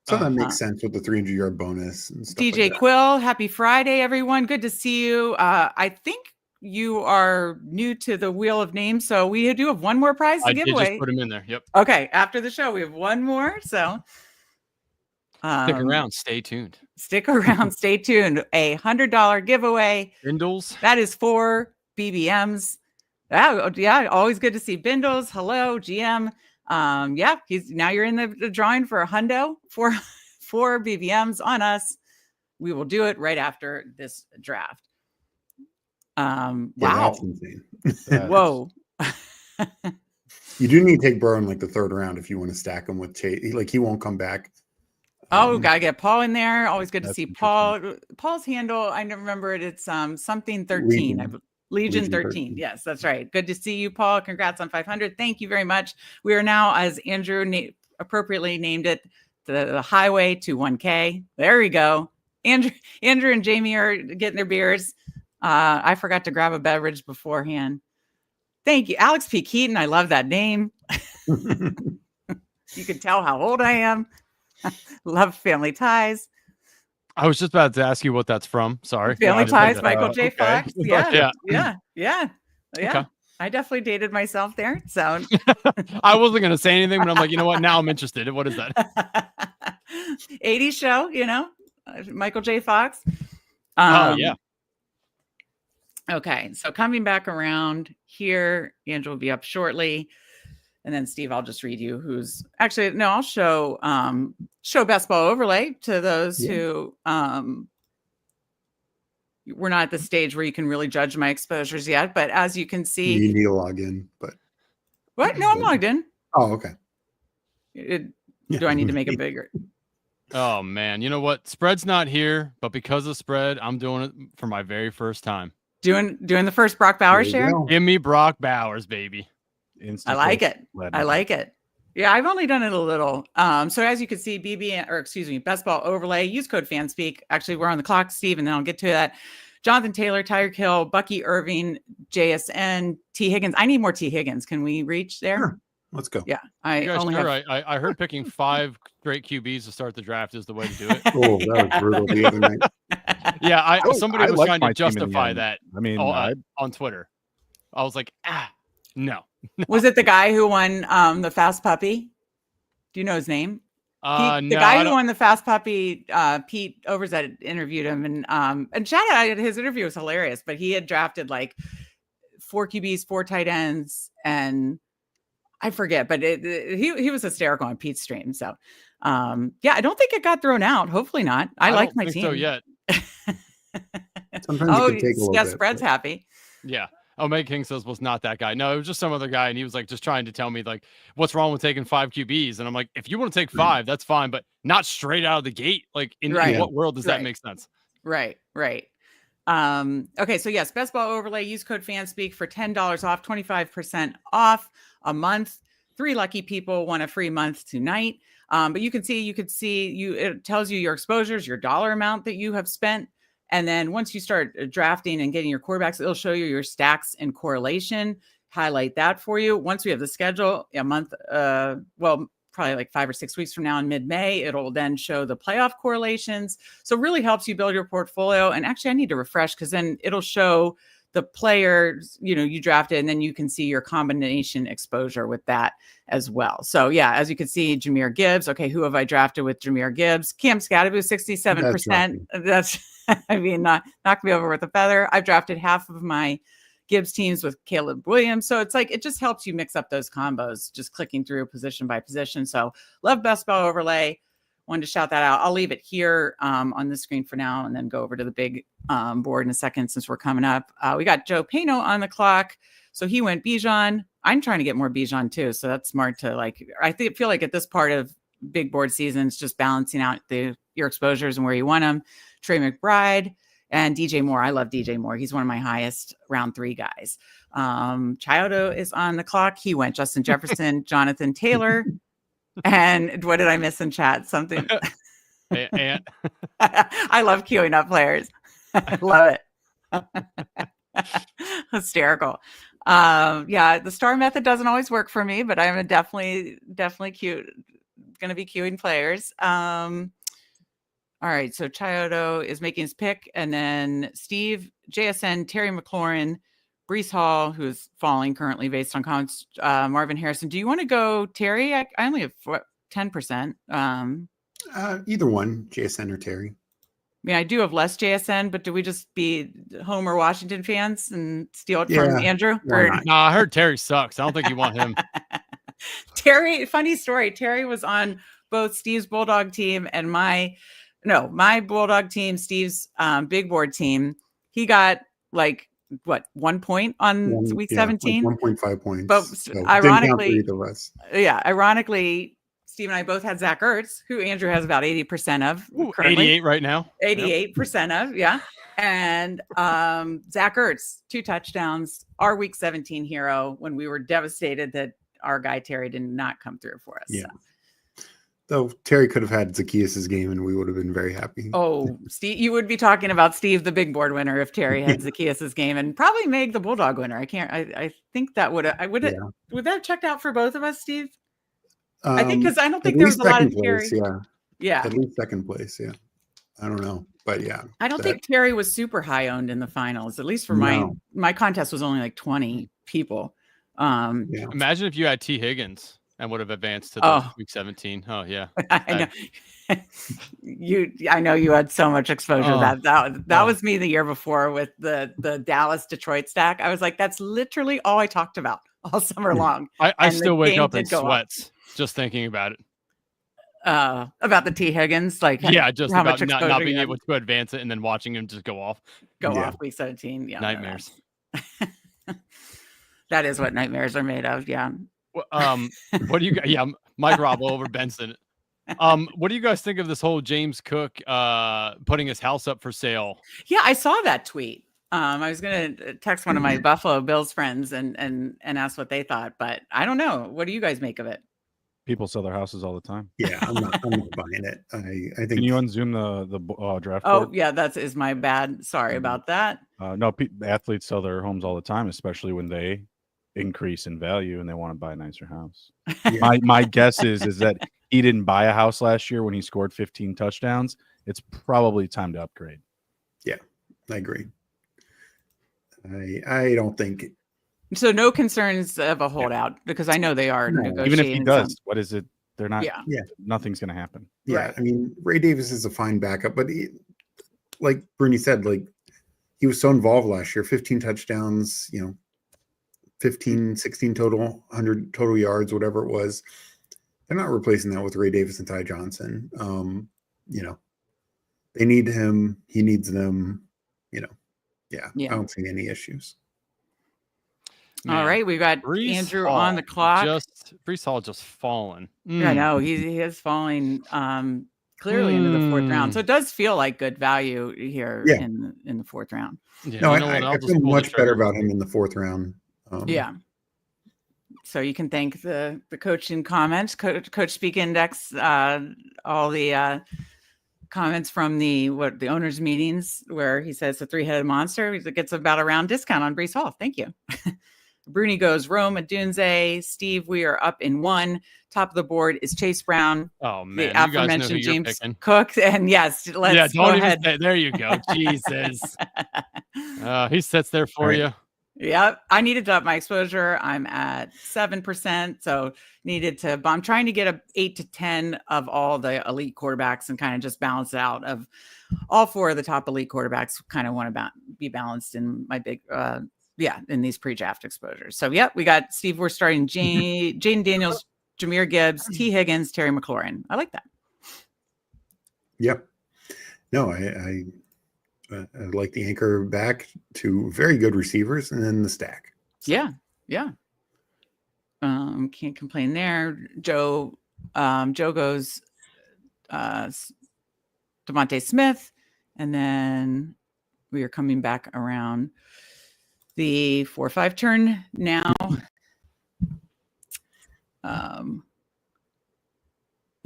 So that makes sense with the 300-yard bonus and stuff DJ like Quill, happy Friday, everyone. Good to see you. I think you are new to the Wheel of Names, so we do have one more prize to I give did away. just put him in there. Yep. Okay, after the show, we have one more. So Stick around. Stay tuned. Stick around. Stay tuned. A $100 giveaway. Bindles. That is for BBMs. Yeah, always good to see Bindles. Hello, GM. Yeah, now you're in the drawing for a hundo for BBMs on us. We will do it right after this draft. Yeah, Wow. that's insane. Whoa. You do need to take Burrow in like the third round if you want to stack him with Chase. Like he won't come back. Gotta get Paul in there. Always good to That's see Paul. Paul's handle, I never remember it. It's something 13. Legion 13. Yes, that's right. Good to see you, Paul. Congrats on 500. Thank you very much. We are now, as Andrew appropriately named it, the highway to 1K. There we go. Andrew and Jamie are getting their beers. I forgot to grab a beverage beforehand. Thank you. Alex P. Keaton. I love that name. You can tell how old I am. Love Family Ties. I was just about to ask you what that's from. Sorry. Family Ties, Michael J. Fox. Yeah. Okay. I definitely dated myself there. So I wasn't going to say anything, but I'm like, you know what? Now I'm interested. What is that? 80s show, Michael J. Fox. Oh, yeah. Okay. So coming back around here, Andrew will be up shortly. And then Steve, I'll just read you who's actually, no, I'll show Best Ball overlay to those who we're not at the stage where you can really judge my exposures yet. But as you can see, you need to log in, but what? No, I'm logged in. Oh, okay. Do I need to make it bigger? Oh man. You know what? Spread's not here, but because of Spread, I'm doing it for my very first time. Doing the first Brock Bowers share. Give me Brock Bowers, baby. I like it. I like it. Yeah, I've only done it a little. So as you can see, Best Ball overlay, use code Fanspeak. Actually, we're on the clock, Steve, and then I'll get to that. Jonathan Taylor, Tyreek Hill, Bucky Irving, JSN, T. Higgins. I need more T. Higgins. Can we reach there? Sure. Let's go. Yeah. I heard picking 5 great QBs to start the draft is the way to do it. Oh, that was brutal the other night. Yeah, somebody was trying to justify that. I mean, on Twitter. I was like, no. Was it the guy who won the Fast Puppy? Do you know his name? The guy who won the Fast Puppy, Pete Overzet interviewed him, and shout out, his interview was hilarious. But he had drafted like 4 QBs, 4 tight ends, and I forget. But he was hysterical on Pete's stream. So yeah, I don't think it got thrown out. Hopefully not. I like my team. So yet. Sometimes it can take a little bit, Spread's happy. Yeah. Omega King says was not that guy. No, it was just some other guy, and he was like just trying to tell me like, what's wrong with taking 5 QBs? And I'm like, if you want to take 5, that's fine, but not straight out of the gate. Like, in what world does that make sense? Right. Okay, so yes, Best Ball overlay. Use code Fanspeak for $10 off, 25% off a month. 3 lucky people won a free month tonight. But you could see it tells you your exposures, your dollar amount that you have spent. And then once you start drafting and getting your quarterbacks, it'll show you your stacks and correlation, highlight that for you. Once we have the schedule, a month, probably like 5 or 6 weeks from now in mid-May, it'll then show the playoff correlations. So it really helps you build your portfolio. And actually I need to refresh because then it'll show the players, you drafted, and then you can see your combination exposure with that as well. So yeah, as you can see, Jahmyr Gibbs. Okay, who have I drafted with Jahmyr Gibbs? Cam Scatterby, 67%. That's knocked me over with a feather. I've drafted half of my Gibbs teams with Caleb Williams. So it's like, it just helps you mix up those combos, just clicking through position by position. So love Best Ball overlay. Wanted to shout that out. I'll leave it here on the screen for now and then go over to the big board in a second since we're coming up. We got Joe Pano on the clock. So he went Bijan. I'm trying to get more Bijan too. So that's smart to feel like at this part of big board season, it's just balancing out your exposures and where you want them. Trey McBride and DJ Moore. I love DJ Moore. He's one of my highest round 3 guys. Chiodo is on the clock. He went Justin Jefferson, Jonathan Taylor. And what did I miss in chat? Something. I love queuing up players. I love it. Hysterical. Yeah, the star method doesn't always work for me, but I'm definitely going to be queuing players. All right, so Chiodo is making his pick, and then Steve, JSN, Terry McLaurin, Brees Hall, who's falling currently based on comments, Marvin Harrison. Do you want to go, Terry? I only have 10%. Either one, JSN or Terry. I mean, I do have less JSN, but do we just be Homer Washington fans and steal it from Andrew? Why No, I heard Terry sucks. I don't think you want him. Terry, funny story. Terry was on both Steve's Bulldog team and my Bulldog team, Steve's big board team. He got like what 1 point on week 17, like 1.5 points. But so ironically, ironically, Steve and I both had Zach Ertz, who Andrew has about 80% of. Ooh, 88 right now. 88% of, yeah. And Zach Ertz, 2 touchdowns, our week 17 hero, when we were devastated that our guy Terry did not come through for us. Yeah. Though Terry could have had Zacchaeus' game and we would have been very happy. Oh, Steve, you would be talking about Steve, the big board winner, if Terry had Zacchaeus' game, and probably Meg, the Bulldog winner. I think that would that have checked out for both of us, Steve? I think because I don't think there was a lot of Terry. Yeah. At least second place. Yeah. I don't know. But yeah. I don't think Terry was super high owned in the finals, at least for my contest was only like 20 people. Imagine if you had T. Higgins and would have advanced to the week 17. Oh yeah. I know. I know you had so much exposure to that was me the year before with the Dallas Detroit stack. I was like, that's literally all I talked about all summer long. I still wake up in sweats just thinking about it. About the T. Higgins, like just how about not being able to advance it and then watching him just go off week 17. Yeah, nightmares. That is what nightmares are made of. Yeah. What do you? Yeah, Mike Robbo over Benson. What do you guys think of this whole James Cook putting his house up for sale? Yeah, I saw that tweet. I was gonna text one of my Buffalo Bills friends and ask what they thought, but I don't know. What do you guys make of it? People sell their houses all the time. Yeah, I'm not buying it. I think. Can you unzoom the draft? Oh, yeah, is my bad. Sorry about that. No, athletes sell their homes all the time, especially when they increase in value and they want to buy a nicer house. Yeah. My guess is that he didn't buy a house last year when he scored 15 touchdowns. It's probably time to upgrade. Yeah, I agree. I don't think. So no concerns of a holdout because I know they are negotiating. Even if he does, what is it? They're not. Yeah. Nothing's going to happen. Yeah, right. I mean, Ray Davis is a fine backup, but like Bruni said, like he was so involved last year. 15 touchdowns, 15, 16 total, 100 total yards, whatever it was. They're not replacing that with Ray Davis and Ty Johnson. They need him. He needs them. I don't see any issues. Man. All right, we've got Brees Andrew Hall on the clock. Brees Hall just fallen. I know he is falling clearly into the 4th round. So it does feel like good value here in the 4th round. Yeah, no, I feel much better about him in the 4th round. So you can thank the coaching comments, Coach Speak Index, all the comments from the owners' meetings where he says the 3-headed monster gets about a round discount on Brees Hall. Thank you. Bruni goes Rome, Adunze, Steve. We are up in 1. Top of the board is Chase Brown. Oh man, the aforementioned James Cook. And yes, let's go ahead. There you go. Jesus. He sits there for you. Yeah, I needed to up my exposure. I'm at 7%, so I'm trying to get a 8 to 10 of all the elite quarterbacks and kind of just balance it out. Of all 4 of the top elite quarterbacks, kind of want to be balanced in my big, in these pre-draft exposures. So we got Steve. We're starting Jaden Daniels, Jahmyr Gibbs, T. Higgins, Terry McLaurin. I like that. Yep. No, I like the anchor back to very good receivers and then the stack. So. Yeah. Can't complain there. Joe goes Devontae Smith, and then we are coming back around the 4-5 turn now.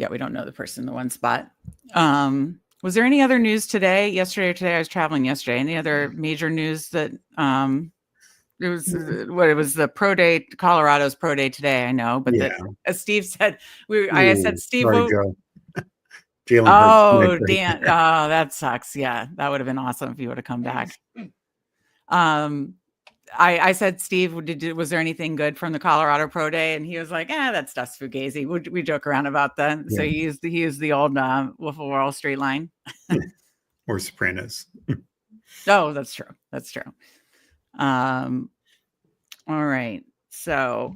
We don't know the person in the one spot. Was there any other news yesterday or today? I was traveling yesterday. Any other major news that It was it was the pro day, Colorado's pro day today. I know, but as Steve said, I said, Steve, sorry, Joe. Jalen. Oh, Dan. Oh, that sucks. Yeah, that would have been awesome if you would have come back. I said, Steve, was there anything good from the Colorado Pro Day? And he was like, that stuff's fugazi. We joke around about that. Yeah. So he used the old Wolf of Wall straight line. Or Sopranos. Oh, that's true. That's true. All right. So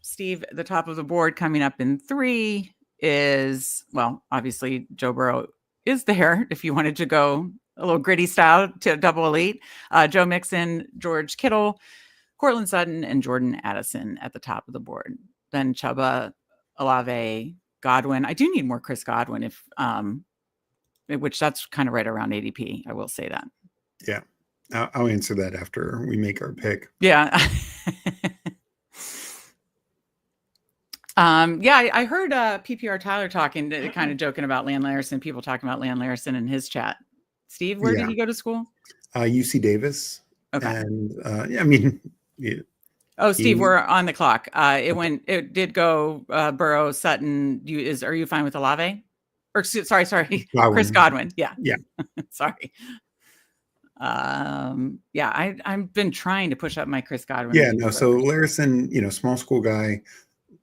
Steve, the top of the board coming up in 3 is, well, obviously Joe Burrow is there if you wanted to go a little gritty style to double elite. Joe Mixon, George Kittle, Cortland Sutton, and Jordan Addison at the top of the board. Then Chuba, Olave, Godwin. I do need more Chris Godwin, if which that's kind of right around ADP. I will say that. Yeah, I'll answer that after we make our pick. Yeah. I heard PPR Tyler talking, kind of joking about Land Larson, people talking about Land Larson in his chat. Steve, where did he go to school? UC Davis. Okay. And I mean, oh, Steve, we're on the clock. It did go Burrow, Sutton. Are you fine with Olave? Or sorry, Godwin. Chris Godwin. Yeah. Sorry. I've been trying to push up my Chris Godwin. Yeah, no. So Larson, small school guy,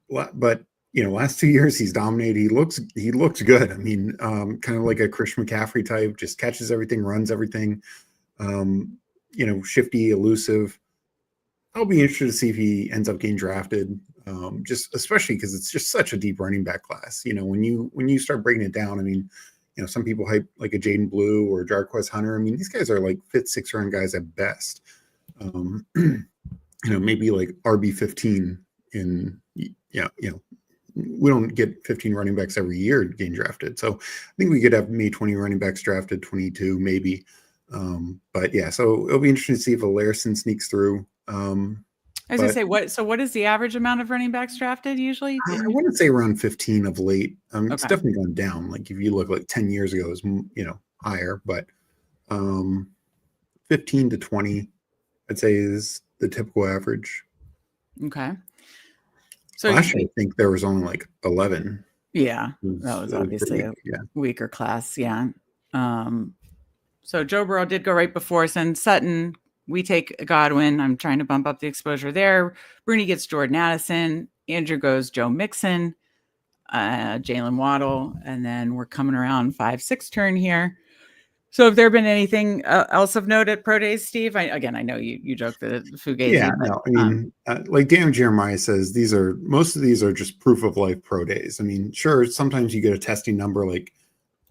but last 2 years he's dominated. He looks good. I mean, kind of like a Christian McCaffrey type, just catches everything, runs everything. Shifty, elusive. I'll be interested to see if he ends up getting drafted. Just especially because it's just such a deep running back class. When you start breaking it down, I mean, some people hype like a Jaden Blue or Jarquez Hunter. I mean, these guys are like 5th, 6th round guys at best. Maybe like RB15 in, we don't get 15 running backs every year getting drafted. So I think we could have maybe 20 running backs drafted, 22 maybe. But yeah, so it'll be interesting to see if a Larson sneaks through. I was going to say, what is the average amount of running backs drafted usually? I wouldn't say around 15 of late. It's definitely gone down. Like if you look like 10 years ago, it was, higher, but 15 to 20, I'd say is the typical average. Okay. So last year, I think there was only like 11. Yeah. That was obviously a weaker class. Yeah. So Joe Burrow did go right before us, and Sutton, we take Godwin. I'm trying to bump up the exposure there. Bruni gets Jordan Addison. Andrew goes Joe Mixon, Jalen Waddle, and then we're coming around 5-6 turn here. So have there been anything else of note at Pro Days, Steve? I know you joke that Fugazi. Yeah, no, I mean, like Dan Jeremiah says, most of these are just proof of life Pro Days. I mean, sure, sometimes you get a testing number like,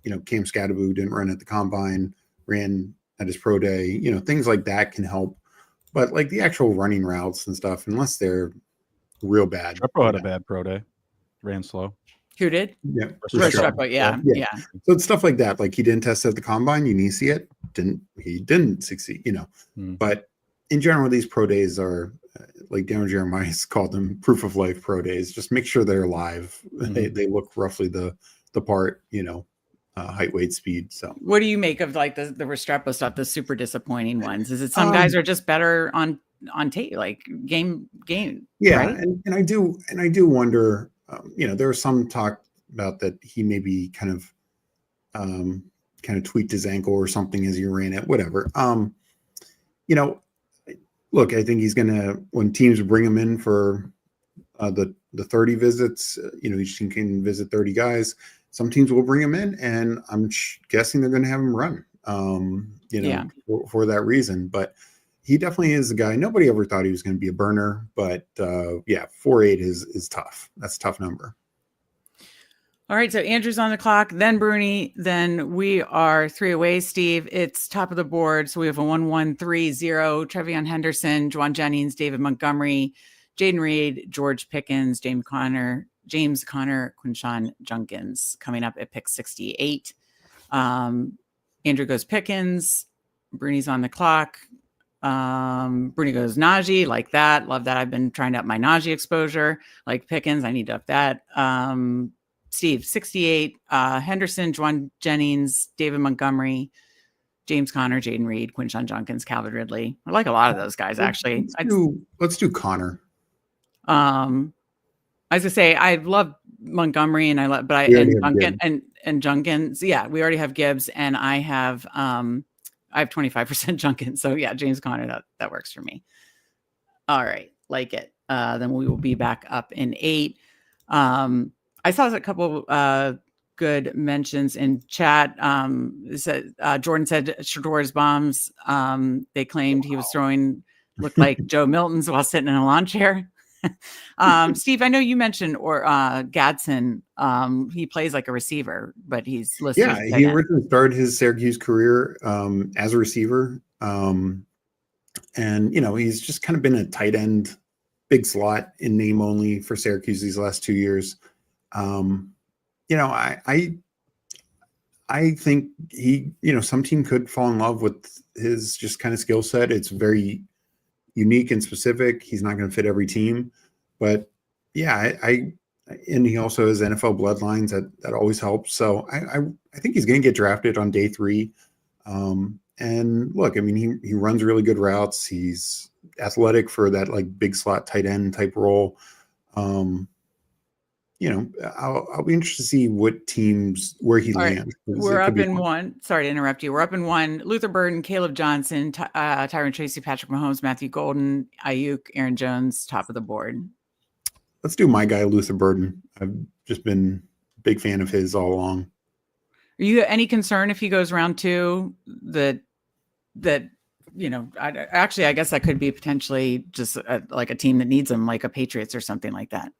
Cam Scadaboo didn't run at the combine, ran at his pro day, things like that can help. But like the actual running routes and stuff, unless they're real bad. Restrepo had a bad pro day, ran slow. Who did? Yeah, Restrepo, yeah. So it's stuff like that. Like he didn't test at the combine. You need to see it. He didn't succeed. But in general, these pro days are like Dan Jeremiah's called them proof of life pro days. Just make sure they're live. Mm-hmm. They look roughly the part. Height, weight, speed. So what do you make of like the Restrepo stuff, the super disappointing ones? Is it some guys are just better on tape, like game? Yeah. Right? And I do wonder, there was some talk about that he maybe kind of tweaked his ankle or something as he ran it, whatever. Look, I think he's gonna, when teams bring him in for the 30 visits, each team can visit 30 guys. Some teams will bring him in, and I'm guessing they're going to have him run, for that reason. But he definitely is a guy. Nobody ever thought he was going to be a burner, but 4.8 is tough. That's a tough number. All right, so Andrew's on the clock, then Bruni, then we are 3 away, Steve. It's top of the board, so we have a 1-1-3-0, Trevion Henderson, Juwan Jennings, David Montgomery, Jaden Reed, George Pickens, James Conner, Quinshon Junkins coming up at pick 68. Andrew goes Pickens. Bruni's on the clock. Bruni goes Najee, like that. Love that. I've been trying to up my Najee exposure. Like Pickens, I need to up that. Steve, 68. Henderson, Juwan Jennings, David Montgomery, James Conner, Jaden Reed, Quinshon Junkins, Calvin Ridley. I like a lot of those guys actually. Let's do Connor. I was gonna say I love Montgomery and and Duncan and Junkins. Yeah, we already have Gibbs, and I have 25% Junkins. So yeah, James Conner, that works for me. All right, like it. Then we will be back up in 8. I saw a couple good mentions in chat. Jordan said Shador's bombs. They claimed he was looked like Joe Milton's while sitting in a lawn chair. Steve, I know you mentioned Gadsden. He plays like a receiver, but he's listed. Yeah, he originally started his Syracuse career as a receiver. And he's just kind of been a tight end, big slot in name only for Syracuse these last 2 years. I think he, some team could fall in love with his just kind of skill set. It's very unique and specific. He's not going to fit every team, but yeah, and he also has NFL bloodlines that always helps. So I think he's going to get drafted on day 3. And look, I mean, he runs really good routes. He's athletic for that like big slot tight end type role. I'll be interested to see what teams where he lands. We're up in 1. Sorry to interrupt you. We're up in 1. Luther Burden, Caleb Johnson, Tyron Tracy, Patrick Mahomes, Matthew Golden, Ayuk, Aaron Jones, top of the board. Let's do my guy, Luther Burden. I've just been a big fan of his all along. Are you any concern if he goes round 2 that I guess that could be potentially just like a team that needs him, like a Patriots or something like that.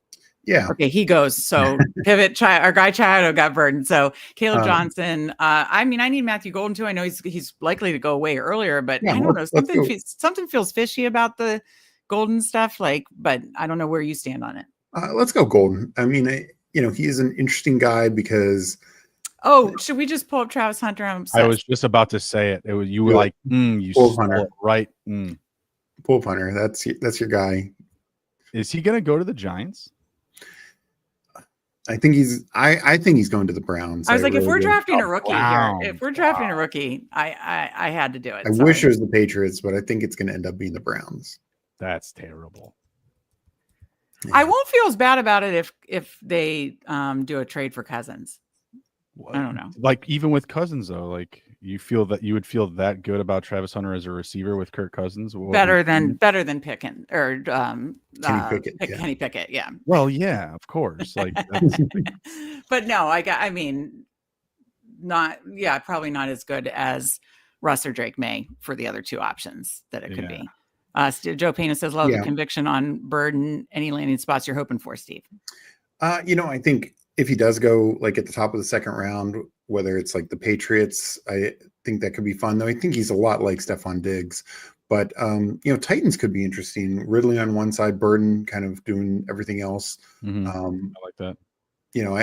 Yeah. Okay, he goes. So pivot. Our guy Chiado got Burden. So Caleb Johnson. I need Matthew Golden too. I know he's likely to go away earlier, but I don't know. Something feels fishy about the Golden stuff. But I don't know where you stand on it. Let's go Golden. I mean, he is an interesting guy because. Oh, should we just pull up Travis Hunter? I was just about to say it. It was you were like, you Pull Hunter, right? Pull Hunter. That's your guy. Is he going to go to the Giants? I think he's going to the Browns. I was if we're drafting a rookie here, if we're drafting a rookie, I had to do it. I wish it was the Patriots, but I think it's going to end up being the Browns. That's terrible. Yeah. I won't feel as bad about it if they do a trade for Cousins. I don't know. Like even with Cousins though, like you would feel that good about Travis Hunter as a receiver with Kirk Cousins? Better than Pickett or Kenny Pickett. Yeah. Well, yeah, of course. Like, but no, probably not as good as Russ or Drake May for the other 2 options that it could be. Joe Payne says, love the conviction on Burden. Any landing spots you're hoping for, Steve? I think if he does go like at the top of the 2nd round, whether it's like the Patriots, I think that could be fun. Though I think he's a lot like Stephon Diggs, but Titans could be interesting. Ridley on one side, Burden kind of doing everything else. I like that.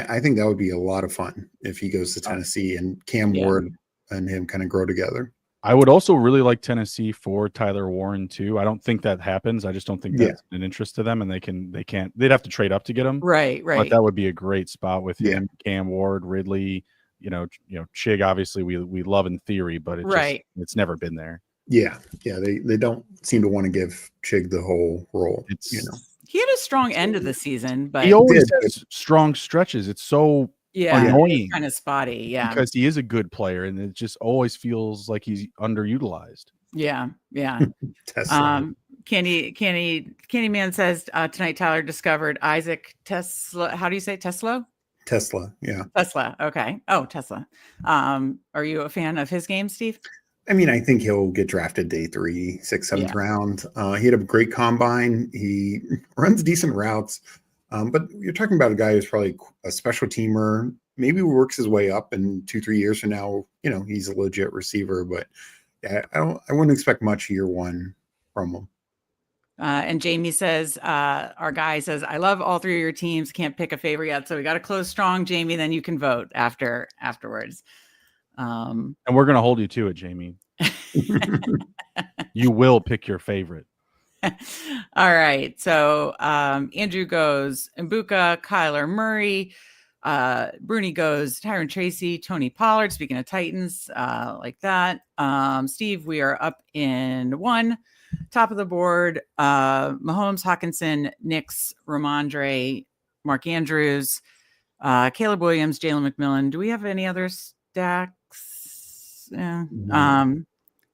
I think that would be a lot of fun if he goes to Tennessee and Cam Ward and him kind of grow together. I would also really like Tennessee for Tyler Warren too. I don't think that happens. I just don't think that's an interest to them, and they'd have to trade up to get him. Right. But that would be a great spot with him, Cam Ward, Ridley, Chig. Obviously, we love in theory, but it's never been there. Yeah. They don't seem to want to give Chig the whole role. He had a strong end of the season, but he always has strong stretches. It's so annoying, kind of spotty, because he is a good player, and it just always feels like he's underutilized. Yeah. Candy Man says tonight Tyler discovered Isaac Tesla. How do you say Tesla? Tesla, yeah. Tesla. Okay. Oh, Tesla. Are you a fan of his game, Steve? I mean, I think he'll get drafted day 3, 6th, 7th round. He had a great combine. He runs decent routes. But you're talking about a guy who's probably a special teamer, maybe works his way up, and 2-3 years from now, he's a legit receiver. But I wouldn't expect much year 1 from him. And Jamie says, our guy says, I love all 3 of your teams. Can't pick a favorite yet. So we got to close strong, Jamie. Then you can vote afterwards. And we're going to hold you to it, Jamie. You will pick your favorite. All right. So Andrew goes Mbuka, Kyler Murray, Bruni goes Tyron Tracy, Tony Pollard. Speaking of Titans, like that. Steve, we are up in 1. Top of the board, Mahomes, Hawkinson, Nix, Ramondre, Mark Andrews, Caleb Williams, Jalen McMillan. Do we have any other stacks? Yeah. No.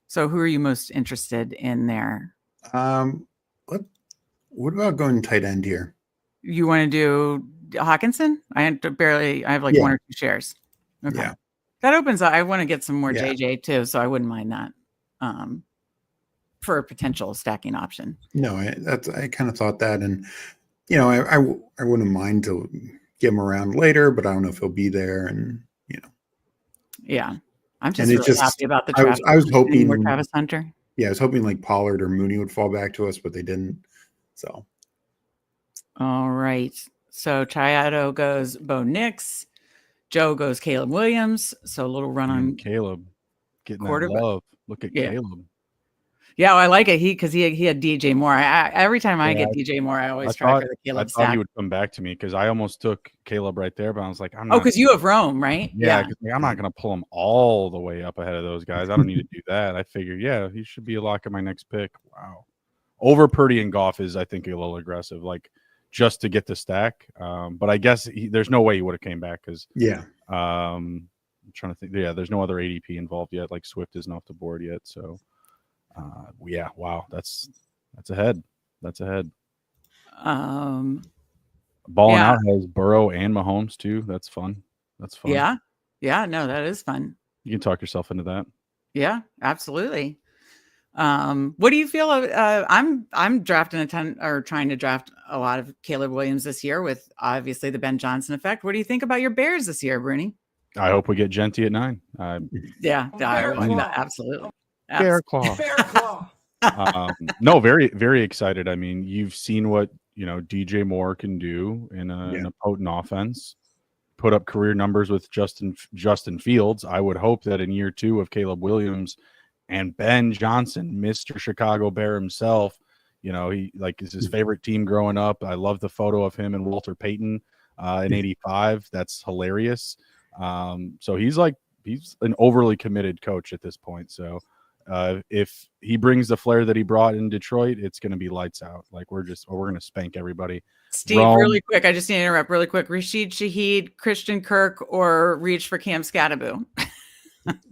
So who are you most interested in there? What about going tight end here? You want to do Hawkinson? I have like 1 or 2 shares. Okay. Yeah. That opens up. I want to get some more Yeah. JJ too, so I wouldn't mind that. For a potential stacking option. No, I kind of thought that, and I wouldn't mind to get him around later, but I don't know if he'll be there, and Yeah, I'm just really happy about the draft. I was hoping more Travis Hunter. Yeah, I was hoping like Pollard or Mooney would fall back to us, but they didn't. So, all right. So Chiado goes Bo Nix, Joe goes Caleb Williams. So a little run on Caleb getting that quarterback. love. Look at Caleb. Yeah, I like it. Because he had DJ Moore. Every time I get DJ Moore, I always try for the Caleb stack. I thought he would come back to me because I almost took Caleb right there, but I was like, I'm not. Oh, because you have Rome, right? Yeah, I'm not going to pull him all the way up ahead of those guys. I don't need to do that. I figured, yeah, he should be a lock of my next pick. Wow. Over Purdy and Goff is, I think, a little aggressive, like just to get the stack. But I guess there's no way he would have came back because, I'm trying to think. Yeah, there's no other ADP involved yet. Like Swift isn't off the board yet, so. Yeah, wow, that's ahead. That's ahead. Balling out has Burrow and Mahomes too. That's fun. Yeah, no, that is fun. You can talk yourself into that. Yeah, absolutely. What do you feel? I'm drafting a ton, or trying to draft a lot of Caleb Williams this year with obviously the Ben Johnson effect. What do you think about your Bears this year, Bruni? I hope we get Genty at 9. Absolutely. Bear claw. No, very, very excited. I mean, you've seen what DJ Moore can do in a potent offense. Put up career numbers with Justin Fields. I would hope that in year 2 of Caleb Williams and Ben Johnson, Mr. Chicago Bear himself, he is his favorite team growing up. I love the photo of him and Walter Payton in '85. That's hilarious. So he's an overly committed coach at this point. So. If he brings the flair that he brought in Detroit, it's going to be lights out. Like we're going to spank everybody. Steve, really quick. I just need to interrupt really quick. Rashid Shaheed, Christian Kirk, or reach for Cam Scatterbo.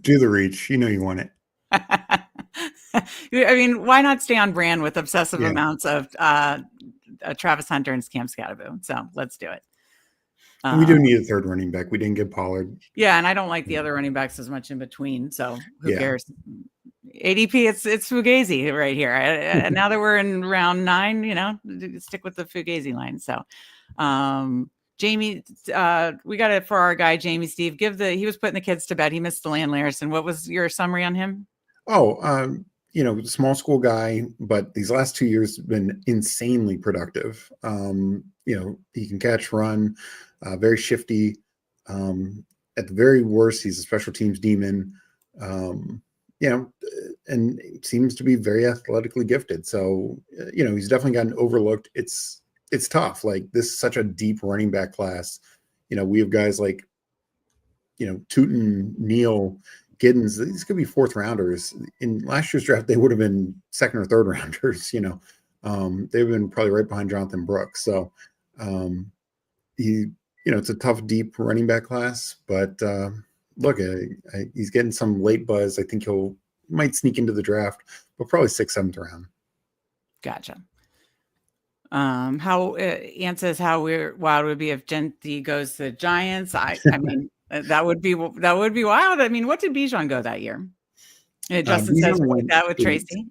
Do the reach. You want it. I mean, why not stay on brand with obsessive amounts of Travis Hunter and Cam Scatterbo? So let's do it. We do need a third running back. We didn't get Pollard. Yeah, and I don't like the other running backs as much in between. So who cares? ADP, it's Fugazi right here. And now that we're in round 9, stick with the Fugazi line. So, Jamie, we got it for our guy, Jamie Steve. He was putting the kids to bed. He missed the Land Larison. What was your summary on him? Small school guy, but these last 2 years have been insanely productive. He can catch, run, very shifty. At the very worst, he's a special teams demon. And seems to be very athletically gifted. So, he's definitely gotten overlooked. It's tough. Like this is such a deep running back class. We have guys like, Tootin, Neal, Giddens. These could be 4th rounders. In last year's draft, they would have been 2nd or 3rd rounders. They've been probably right behind Jonathan Brooks. So, it's a tough, deep running back class, but, look, he's getting some late buzz. I think might sneak into the draft, but probably 6th, 7th round. Gotcha. How Ant says how wild it would be if Genty goes to the Giants. I mean, that would be wild. I mean, what did Bijan go that year? Justin says that with Tracy.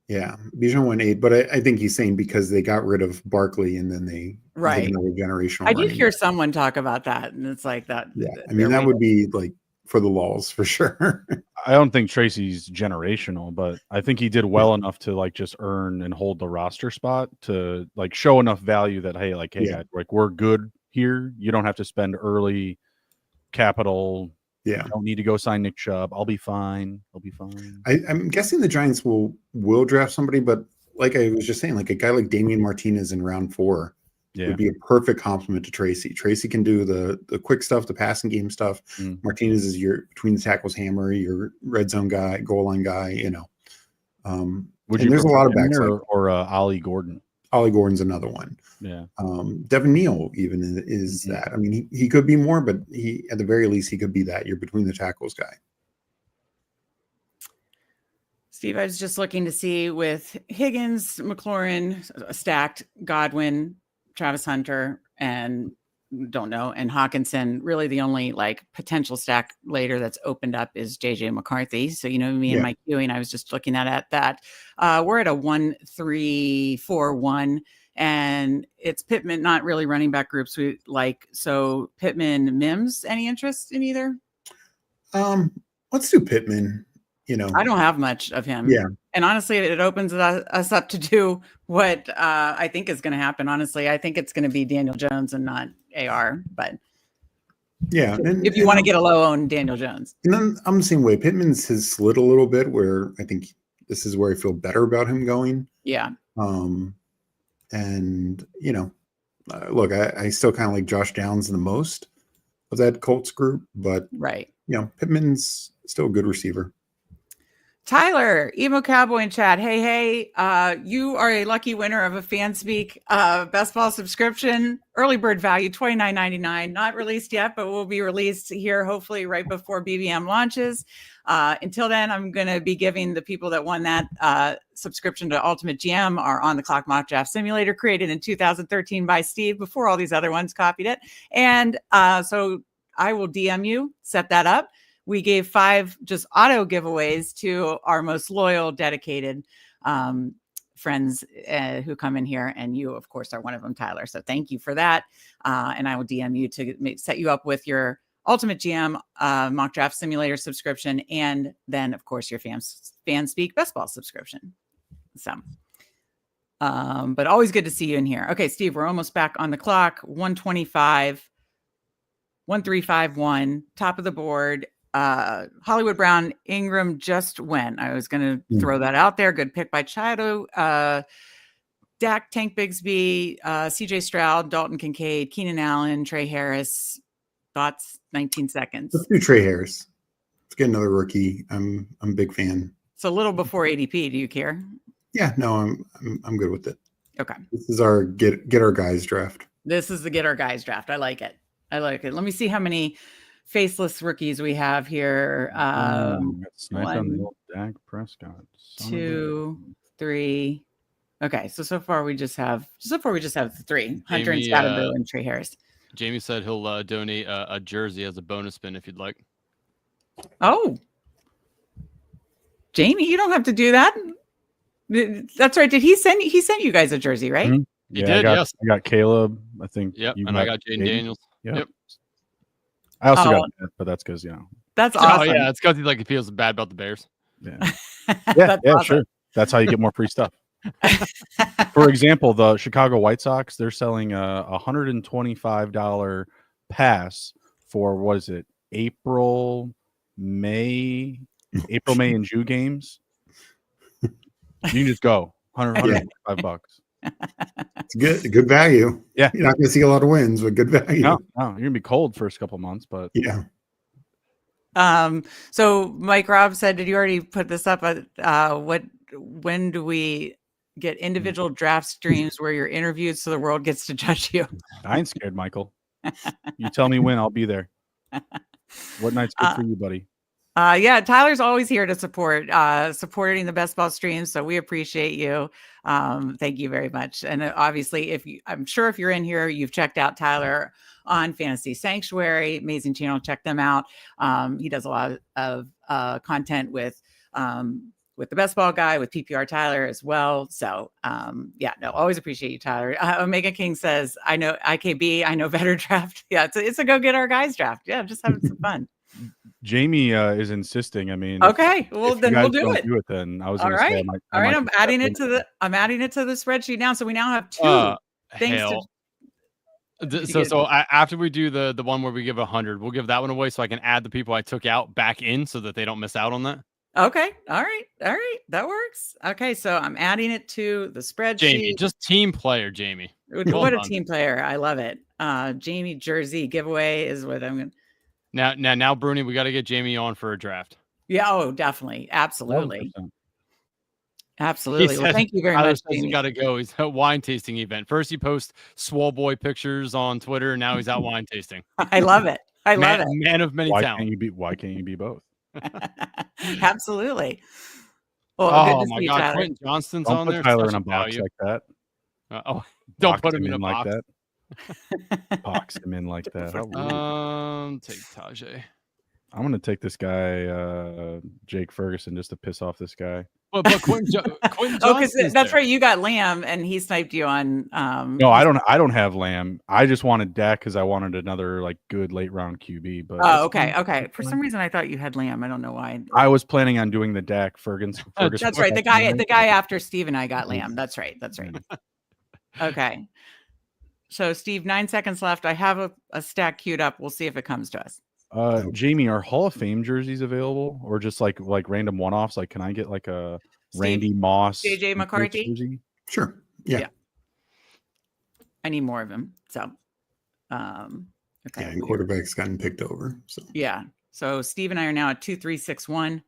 Yeah, Bijan went 8, but I think he's saying because they got rid of Barkley and then they did another generational. I did hear someone talk about that, and it's like that. Yeah, I mean that would be like for the lulz for sure. I don't think Tracy's generational, but I think he did well enough to just earn and hold the roster spot to show enough value that hey guys, we're good here. You don't have to spend early capital. Yeah, you don't need to go sign Nick Chubb. I'll be fine. I'm guessing the Giants will draft somebody, but like I was just saying, like a guy like Damian Martinez in round 4, would be a perfect complement to Tracy. Tracy can do the quick stuff, the passing game stuff. Martinez is your between the tackles hammer, your red zone guy, goal line guy. You know, there's a lot of backs or Ollie Gordon. Ollie Gordon's another one. Yeah. Devin Neal even is that. I mean, he could be more, but he at the very least he could be that. You're between the tackles guy. Steve, I was just looking to see with Higgins, McLaurin stacked, Godwin, Travis Hunter, and Hawkinson. Really, the only like potential stack later that's opened up is JJ McCarthy. So me and Mike Ewing. I was just looking at that. We're at a 1-3-4-1, and it's Pittman, not really running back groups we like. So Pittman, Mims. Any interest in either? Let's do Pittman. I don't have much of him. Yeah. And honestly, it opens us up to do what I think is going to happen. Honestly, I think it's going to be Daniel Jones and not AR. But yeah, if you want to get a low on Daniel Jones. And then I'm the same way. Pittman's has slid a little bit where I think this is where I feel better about him going. Yeah. And, look, I still kind of like Josh Downs the most of that Colts group. But, Pittman's still a good receiver. Tyler, Emo Cowboy in chat. Hey, you are a lucky winner of a Fanspeak Best Ball subscription. Early bird value, $29.99. Not released yet, but will be released here hopefully right before BBM launches. Until then, I'm going to be giving the people that won that subscription to Ultimate GM our On the Clock mock draft simulator created in 2013 by Steve before all these other ones copied it. And so I will DM you, set that up. We gave 5 just auto giveaways to our most loyal, dedicated friends who come in here. And you, of course, are one of them, Tyler. So thank you for that. And I will DM you to set you up with your Ultimate GM mock draft simulator subscription. And then, of course, your Fanspeak Best Ball subscription. So, but always good to see you in here. Okay, Steve, we're almost back on the clock. 125, 1351, top of the board. Hollywood Brown, Ingram just went. I was going to throw that out there. Good pick by Chido. Dak, Tank Bigsby, CJ Stroud, Dalton Kincaid, Keenan Allen, Trey Harris. Thoughts? 19 seconds. Let's do Trey Harris. Let's get another rookie. I'm a big fan. It's a little before ADP. Do you care? Yeah, no, I'm good with it. Okay. This is our get our guys draft. This is the get our guys draft. I like it. Let me see how many faceless rookies we have here. Sniped on the old Dak Prescott. 2, 3. Okay, so far we just have 3. Hunter and Scottaboo and Trey Harris. Jamie said he'll donate a jersey as a bonus spin if you'd like. Oh, Jamie, you don't have to do that. That's right. Did he send you guys a jersey, right? Mm-hmm. He did. Yes. I got Caleb. I think. Yep. And I got Jaden Daniels. Yep. I also got that, but that's because That's awesome. Oh yeah, it's because he feels bad about the Bears. Yeah. yeah, awesome. Sure. That's how you get more free stuff. For example, the Chicago White Sox, they're selling a $125 pass for what is it? April, May, and June games. You can just go $125. It's good value. Yeah, you're not going to see a lot of wins, but good value. No, you're going to be cold first couple months, but yeah. So Mike Robb said, did you already put this up? When do we get individual draft streams where you're interviewed so the world gets to judge you? I ain't scared, Michael. You tell me when, I'll be there. What night's good for you, buddy? Yeah, Tyler's always here to supporting the Best Ball streams. So we appreciate you. Thank you very much. And obviously, I'm sure if you're in here, you've checked out Tyler on Fantasy Sanctuary, amazing channel. Check them out. He does a lot of content with the Best Ball guy, with PPR Tyler as well. So always appreciate you, Tyler. Omega King says, I know IKB, I know better draft. Yeah, it's a go get our guys draft. Yeah, just having some fun. Jamie is insisting. I mean, okay, well then we'll do it. Then I was all right. All right, I'm adding it to the spreadsheet now. So we now have 2 things So after we do the one where we give 100, we'll give that one away so I can add the people I took out back in so that they don't miss out on that. Okay. All right. That works. Okay. So I'm adding it to the spreadsheet. Jamie, just team player, Jamie. What a done. team player. I love it. Jamie jersey giveaway is what I'm going to. Now, Bruni, we got to get Jamie on for a draft. Yeah. Oh, definitely. Absolutely. 100%. Absolutely. Well, thank you very Tyler much, says Jamie. you got to go. He's at a wine tasting event. First, he posts swole boy pictures on Twitter. Now he's out wine tasting. I love it. I love it. Man of many Why talents. can't you be both? Absolutely. Well, good Oh to my see you, God, Tyler. Quentin Johnston's Don't on put there. Tyler in Such a box value. like that. Don't Box put him in a like box. that. Box him in like that. How rude. Take Tajay. I'm gonna take this guy, Jake Ferguson, just to piss off this guy. But Quentin Oh, because Johnston's that's there. right. You got Lamb, and he sniped you on. No, I don't have Lamb. I just wanted Dak because I wanted another like good late round QB. But Oh, okay, okay. For some reason, I thought you had Lamb. I don't know why. I was planning on doing the Dak Ferguson. That's right. The guy after Steve and I got Lamb. That's right. That's right. Okay. So, Steve, 9 seconds left. I have a stack queued up. We'll see if it comes to us. Jamie, are Hall of Fame jerseys available, or just like random one offs? Like, can I get like a Randy Moss, JJ McCarthy jersey? Sure. Yeah. I need more of him. So, okay. Yeah, and quarterback's gotten picked over. So Yeah. So Steve and I are now at 2-3-6-1.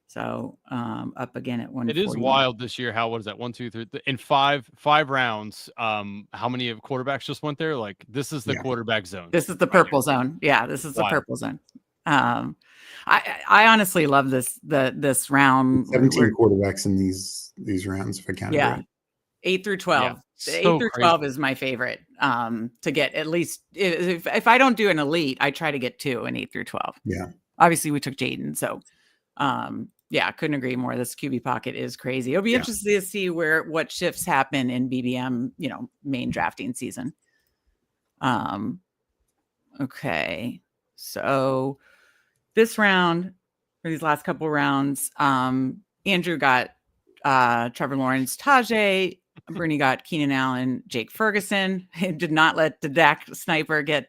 So up again at 1. It is wild this year. What is that? 1, 2, 3 in five rounds. How many of quarterbacks just went there? Like, this is the quarterback zone. This is the purple zone. Yeah, this is the purple zone. I honestly love this round. 17 quarterbacks in these rounds, if I count it right. 8 through 12. Yeah, 8 so through crazy. 12 is my favorite. To get at least if I don't do an elite, I try to get 2 in 8 through 12. Yeah. Obviously, we took Jaden, so yeah, couldn't agree more. This QB pocket is crazy. It'll be interesting to see what shifts happen in BBM, main drafting season. Okay, so this round, for these last couple rounds, Andrew got Trevor Lawrence, Tajay. Bernie got Keenan Allen, Jake Ferguson. He did not let the Dak sniper get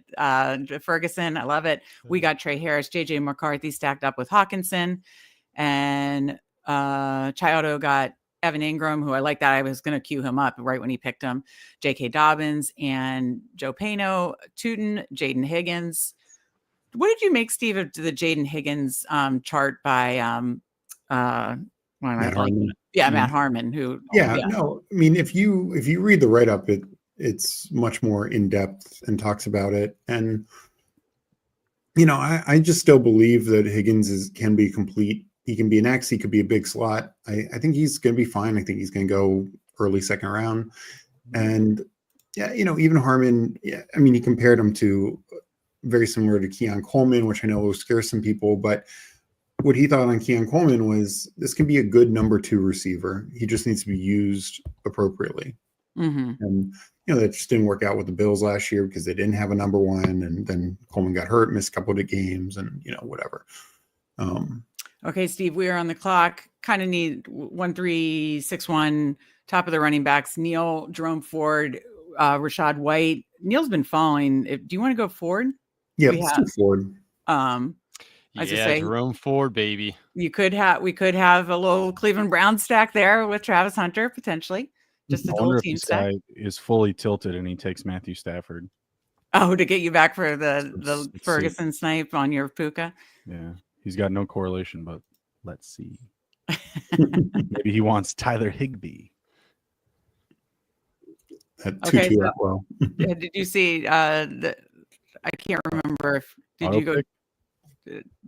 Ferguson. I love it. We got Trey Harris, JJ McCarthy stacked up with Hawkinson. And Chiodo got Evan Ingram, who I like that. I was going to cue him up right when he picked him. J.K. Dobbins and Joe Pano, Tootin, Jaden Higgins. What did you make, Steve, of the Jaden Higgins chart by Matt Harmon? Yeah, Matt Harmon. Who? No, I mean, if you read the write up, it's much more in depth and talks about it. And I just still believe that Higgins can be complete. He can be an X. He could be a big slot. I think he's going to be fine. I think he's going to go early second round. And even Harmon. Yeah, I mean, he compared him to very similar to Keon Coleman, which I know will scare some people, but what he thought on Keon Coleman was this can be a good number 2 receiver. He just needs to be used appropriately. Mm-hmm. And, that just didn't work out with the Bills last year because they didn't have a number 1. And then Coleman got hurt, missed a couple of games and, whatever. Okay, Steve, we are on the clock. Kind of need 1-3-6-1, top of the running backs. Neil, Jerome Ford, Rashad White. Neil's been falling. Do you want to go Ford? Yeah, let's do Ford. As you say, Jerome Ford, baby. We could have a little Cleveland Brown stack there with Travis Hunter potentially. Just a little team stack. This guy is fully tilted and he takes Matthew Stafford. Oh, to get you back for the Ferguson snipe on your Puka. Yeah, he's got no correlation, but let's see. Maybe he wants Tyler Higbee. Well. Did you see I can't remember if Auto you go pick?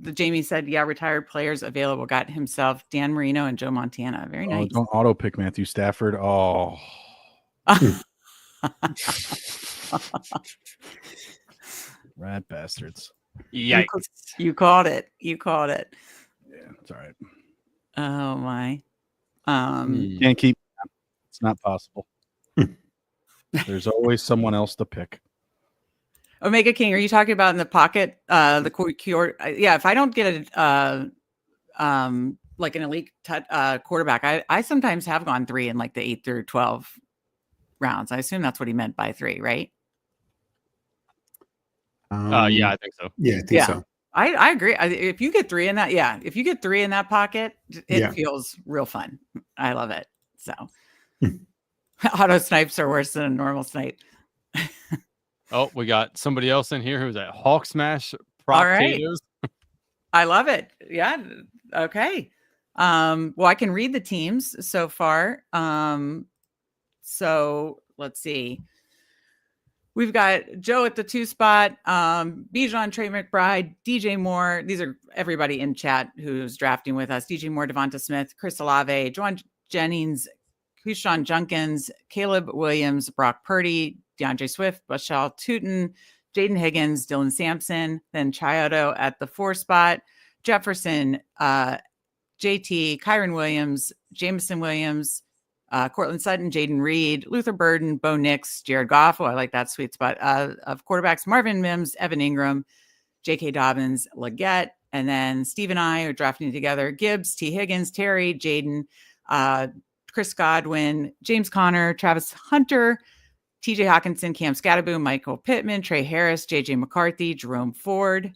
The Jamie said, retired players available, got himself Dan Marino and Joe Montana. Very nice. Don't auto pick Matthew Stafford. Oh. Rat bastards. Yikes. You called it. You called it. Yeah, it's all right. Oh my. Can't keep. It's not possible. There's always someone else to pick. Omega King, are you talking about in the pocket? If I don't get like an elite quarterback, I sometimes have gone 3 in like the 8 through 12 rounds. I assume that's what he meant by 3, right? Yeah, I think so. Yeah, I think so. I agree. If you get 3 in that, if you get 3 in that pocket, it feels real fun. I love it. So auto snipes are worse than a normal snipe. Oh, we got somebody else in here who's at Hawk Smash All right. Potatoes. I love it. Yeah. Okay. Well, I can read the teams so far. So let's see. We've got Joe at the 2 spot, Bijan, Trey McBride, DJ Moore. These are everybody in chat who's drafting with us. DJ Moore, Devonta Smith, Chris Olave, Juwan Jennings, Keyshawn Junkins, Caleb Williams, Brock Purdy, DeAndre Swift, Bashal Tootin, Jaden Higgins, Dylan Sampson, then Chiodo at the 4 spot, Jefferson, JT, Kyron Williams, Jameson Williams, Cortland Sutton, Jaden Reed, Luther Burden, Bo Nix, Jared Goff. Oh, I like that sweet spot. Of quarterbacks, Marvin Mims, Evan Ingram, J.K. Dobbins, Leggett, and then Steve and I are drafting together. Gibbs, T. Higgins, Terry, Jaden, Chris Godwin, James Conner, Travis Hunter, T.J. Hawkinson, Cam Scatterboom, Michael Pittman, Trey Harris, J.J. McCarthy, Jerome Ford.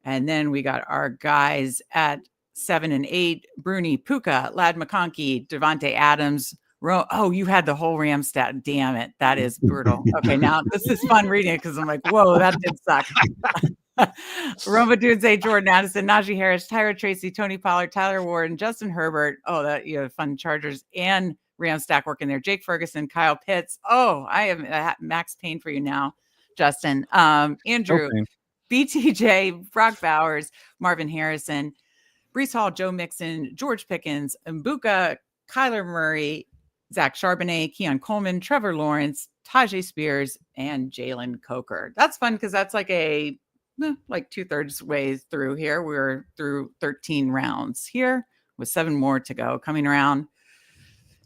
And then we got our guys at 7 and 8, Bruni Puka, Lad McConkey, Devontae Adams. Oh, you had the whole Ram stat. Damn it. That is brutal. Okay, now this is fun reading it because I'm like, whoa, that did suck. Roma Dunze, Jordan Addison, Najee Harris, Tyra Tracy, Tony Pollard, Tyler Warren, Justin Herbert. Oh, that you have fun Chargers and Ram stack working there. Jake Ferguson, Kyle Pitts. Oh, I am Max Payne for you now, Justin. Andrew, BTJ, Brock Bowers, Marvin Harrison, Brees Hall, Joe Mixon, George Pickens, Mbuka, Kyler Murray, Zach Charbonnet, Keon Coleman, Trevor Lawrence, Tajay Spears, and Jalen Coker. That's fun because that's like a like 2/3 way through here. We're through 13 rounds here with 7 more to go. Coming around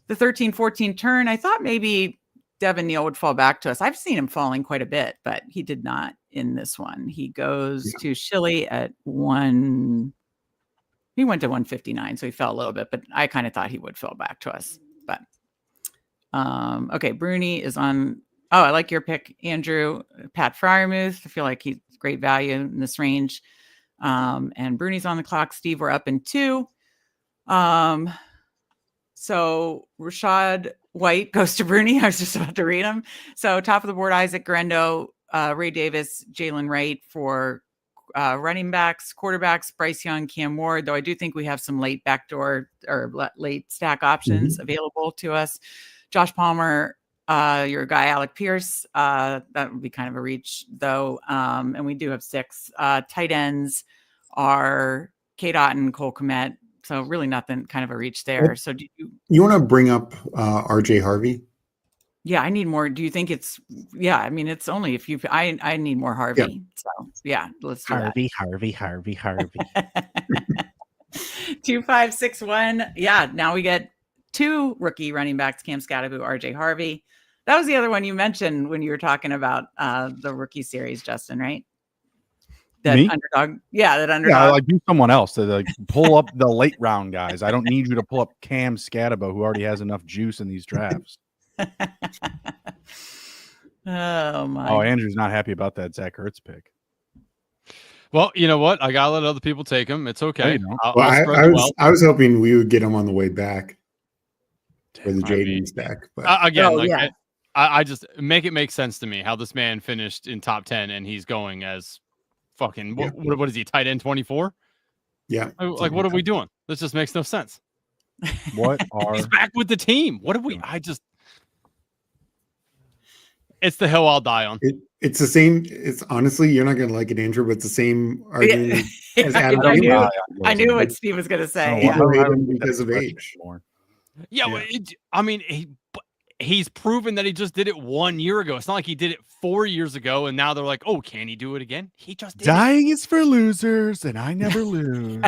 the 13-14 turn, I thought maybe Devin Neal would fall back to us. I've seen him falling quite a bit, but he did not in this one. He goes to Shilly at 1. He went to 159, so he fell a little bit, but I kind of thought he would fall back to us. But okay, Bruni is on. Oh, I like your pick, Andrew. Pat Fryermuth. I feel like he's great value in this range. And Bruni's on the clock. Steve, we're up in 2. So Rashad White goes to Bruni. I was just about to read him. So top of the board, Isaac Grendo, Ray Davis, Jalen Wright for running backs, quarterbacks, Bryce Young, Cam Ward, though I do think we have some late backdoor or late stack options available to us. Josh Palmer, your guy, Alec Pierce, that would be kind of a reach though. And we do have 6 tight ends are Kate Otten, Cole Kmet. So really nothing, kind of a reach there. So do you want to bring up RJ Harvey? Yeah, I need more. Do you think it's, yeah, I mean, it's only if you, I need more Harvey. Yeah. So yeah, let's do Harvey. 2561. Yeah. Now we get 2 rookie running backs, Cam Scatterboom, RJ Harvey. That was the other one you mentioned when you were talking about the rookie series, Justin, right? That Me? Underdog. Yeah. That Underdog. Yeah, like do someone else to like pull up the late round guys. I don't need you to pull up Cam Scatterboom, who already has enough juice in these drafts. Oh my! Oh, Andrew's not happy about that Zach Ertz pick. Well, you know what? I gotta let other people take him. It's okay. I was hoping we would get him on the way back for the Jaden stack. But again, I just make sense to me how this man finished in top 10 and he's going as fucking what is he, tight end 24? Yeah. Like what are we doing? This just makes no sense. He's back with the team. What are we? It's the hill I'll die on. It's the same. It's honestly, you're not going to like it, Andrew, but it's the same argument as Adam. I knew what Steve was going to say. Because of age. Yeah. I mean, he's proven that he just did it 1 year ago. It's not like he did it 4 years ago, and now they're like, oh, can he do it again? He just did Dying is for losers, and I never lose.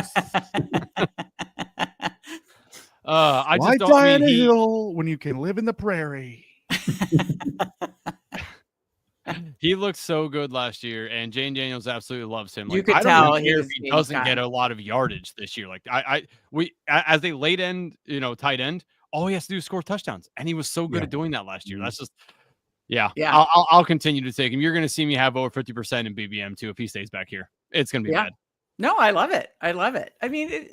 I Why just don't die on a hill when you can live in the prairie? He looked so good last year, and Jane Daniels absolutely loves him. Like, you could tell if he doesn't get a lot of yardage this year. Like we as a late end, tight end, all he has to do is score touchdowns, and he was so good at doing that last year. That's just I'll continue to take him. You're going to see me have over 50% in BBM too if he stays back here. It's going to be bad. No, I love it. I mean,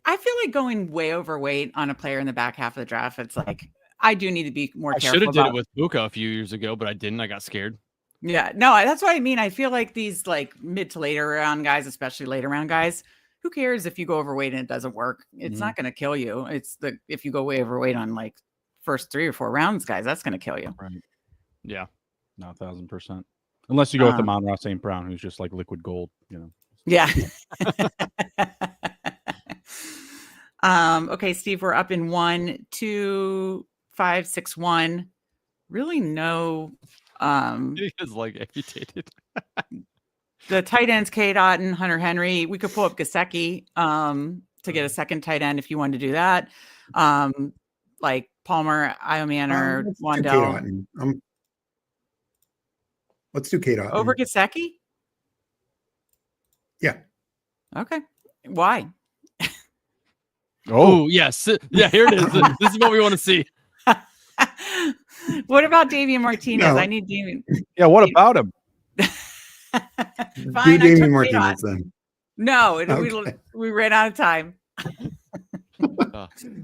I feel like going way overweight on a player in the back half of the draft. It's like I do need to be more careful. I should have did it with Buka a few years ago, but I didn't. I got scared. Yeah, no, that's what I mean. I feel like these like mid to later round guys, especially later round guys, who cares if you go overweight and it doesn't work? It's not going to kill you. It's if you go way overweight on like first 3 or 4 rounds, guys, that's going to kill you. Right. Yeah. No, 1,000%. Unless you go with the Monroe St. Brown, who's just like liquid gold, you know. Yeah. Okay, Steve, we're up in 1, 2, 5, 6, 1. Really no. He is like amputated. The tight ends, K. Dotton, Hunter Henry. We could pull up Gesicki to get a second tight end if you wanted to do that. Like Palmer, Iomanner, Wandell. Let's do K. Dotton. Over Gesicki? Yeah. Okay. Why? Oh, yes. Yeah, here it is. This is what we want to see. What about Damian Martinez? No. I need Damian. Yeah, what about him? Do Fine, Damian Martinez then. No, Okay. we ran out of time.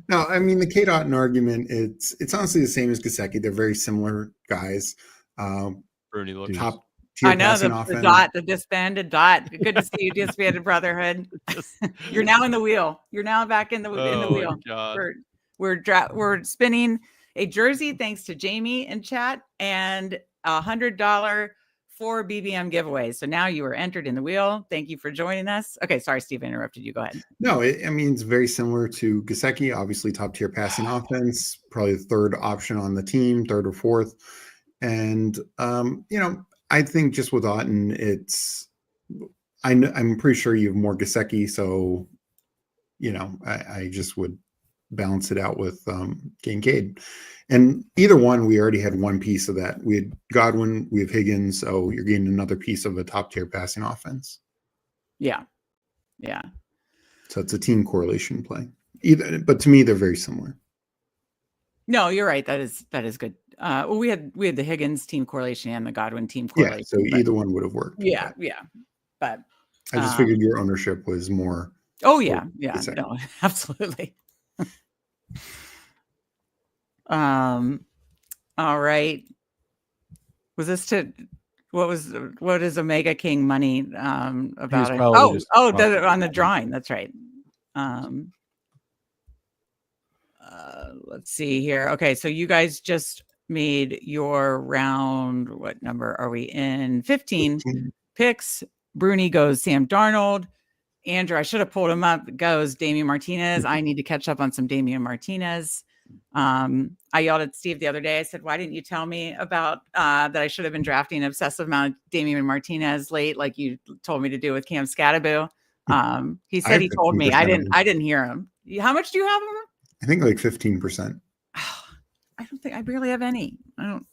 No, I mean the K. Dotton argument. It's honestly the same as Gesicki. They're very similar guys. Bruni looks. Top tier I know passing the offense. Dot, the disbanded Dot. Good to see you, disbanded brotherhood. You're now in the wheel. You're now back in the wheel. God. We're spinning a jersey thanks to Jamie in chat and $100 for BBM giveaways. So now you are entered in the wheel. Thank you for joining us. Okay, sorry, Steve, I interrupted you. Go ahead. No, I mean it's very similar to Gesicki. Obviously, top tier passing offense. Probably the third option on the team, third or fourth. And I think just with Otten, I'm pretty sure you have more Gesicki, so I just would balance it out with Kincaid. And either one, we already had one piece of that. We had Godwin, we have Higgins, so you're getting another piece of a top tier passing offense. Yeah. So it's a team correlation play. But to me, they're very similar. No, you're right. That is good. Well, we had the Higgins team correlation and the Godwin team correlation. Yeah, so either one would have worked. Yeah. But I just figured your ownership was more. Oh yeah, no, absolutely. All right. Was this what is Omega King money about it? On the drawing. That's right. Let's see here. Okay, so you guys just made your round. What number are we in? 15 picks. Bruni goes Sam Darnold. Andrew, I should have pulled him up. Goes Damian Martinez. I need to catch up on some Damian Martinez. I yelled at Steve the other day. I said, why didn't you tell me about that I should have been drafting an obsessive amount of Damian Martinez late, like you told me to do with Cam Scattaboo? He said he told me. I didn't hear him. How much do you have of him? I think like 15%. I barely have any. I don't.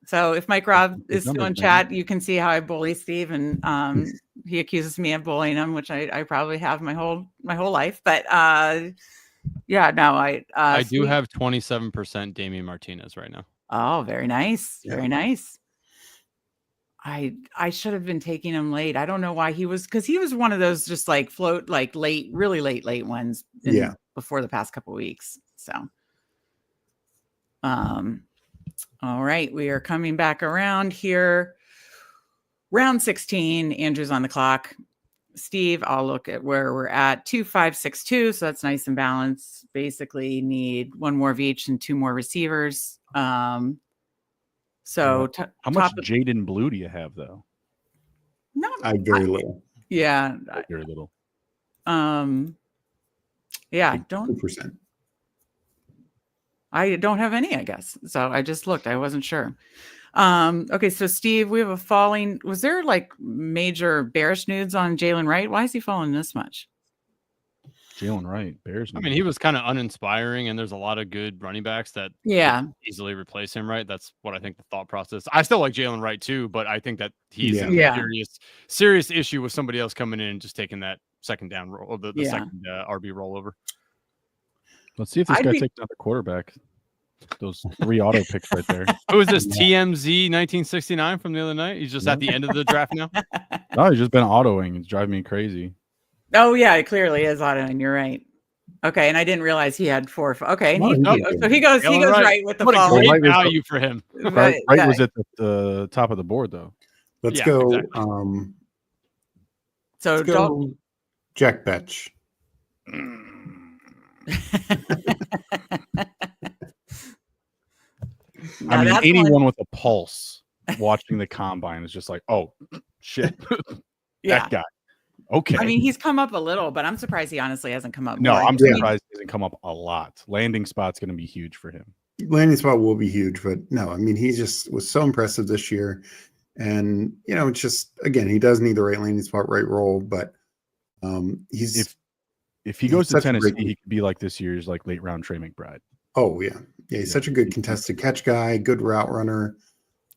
So if Mike Robb is still in chat, you can see how I bully Steve, and he accuses me of bullying him, which I probably have my whole life. But I do have 27% Damian Martinez right now. Oh, very nice. Yeah. Very nice. I should have been taking him late. I don't know why because he was one of those just like float, like late, really late ones. Before the past couple of weeks. So, all right, we are coming back around here. Round 16, Andrew's on the clock. Steve, I'll look at where we're at. 2, 5, 6, 2. So that's nice and balanced. Basically need one more of each and 2 more receivers. How much Jaden Blue do you have though? Very little. Yeah. Very little. Yeah, like 2%. I don't have any, I guess. So I just looked. I wasn't sure. Okay, so Steve, we have a falling. Was there like major bearish news on Jalen Wright? Why is he falling this much? Jalen Wright, Bears. I mean, he was kind of uninspiring, and there's a lot of good running backs that easily replace him, right? That's what I think the thought process. I still like Jalen Wright too, but I think that he's in a serious issue with somebody else coming in and just taking that second down role, the second RB rollover. Let's see if this guy takes out the quarterback. Those 3 auto picks right there. Who is this? TMZ 1969 from the other night? He's just at the end of the draft now? No, he's just been autoing. It's driving me crazy. Oh, yeah, it clearly is autoing. You're right. Okay, and I didn't realize he had 4. Okay, and No, so he goes Feeling right with the What a follow. great Right was the- value for him. Right was at the top of the board though. Let's Yeah, go. exactly. So Let's go Jack Betch. I mean, that's anyone with a pulse watching the combine is just like, oh shit, yeah. that guy. Okay. I mean, he's come up a little, but I'm surprised he honestly hasn't come up no, more. I'm surprised he hasn't come up a lot. Landing spot's going to be huge for him. Landing spot will be huge, but no, I mean, he just was so impressive this year. And, it's just, again, he does need the right landing spot, right role, but he's. If he goes to such a Tennessee, great- he could be like this year's like late round Trey McBride. Oh, yeah. Yeah, he's such a good contested catch guy, good route runner.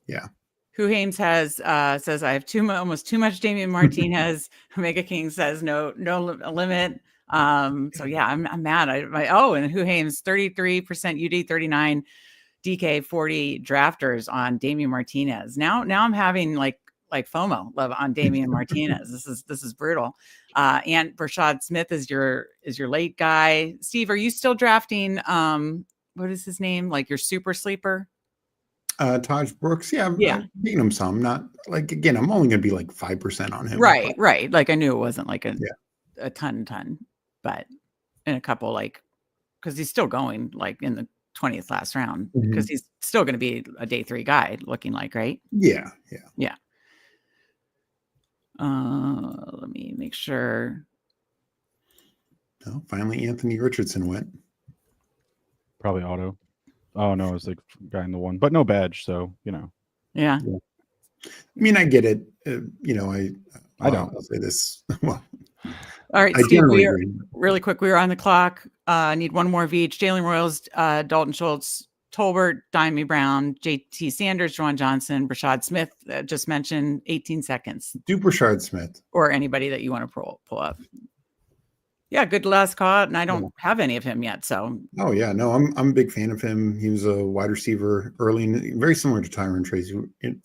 Yeah. Who Hames has says I have almost too much Damian Martinez. Omega King says no limit. So yeah, I'm mad. And Who Hames 33% UD 39 DK 40 drafters on Damian Martinez. Now I'm having like FOMO love on Damian Martinez. This is brutal. And Rashad Smith is your late guy. Steve, are you still drafting what is his name? Like your super sleeper? Taj Brooks, I'm beating him some. Not like, again, I'm only going to be like 5% on him. Right, but. right. Like I knew it wasn't like a ton, but in a couple, like, because he's still going like in the 20th last round, because he's still going to be a day 3 guy looking like, right? Yeah. Let me make sure. No, finally Anthony Richardson went. Probably auto. Oh no, it's like guy in the one, but no badge, so Yeah. I mean, I get it. I don't. I'll say this. Well, all right, I Steve. generally Really quick. We are on the clock. Need one more of each. Jalen Royals, Dalton Schultz, Tolbert, Dimey Brown, JT Sanders, Juwan Johnson, Rashad Smith. Just mentioned 18 seconds. do Rashad Smith or anybody that you want to pull up. Yeah, good last call, and I don't have any of him yet. So, oh yeah, no, I'm a big fan of him. He was a wide receiver very similar to Tyron Tracy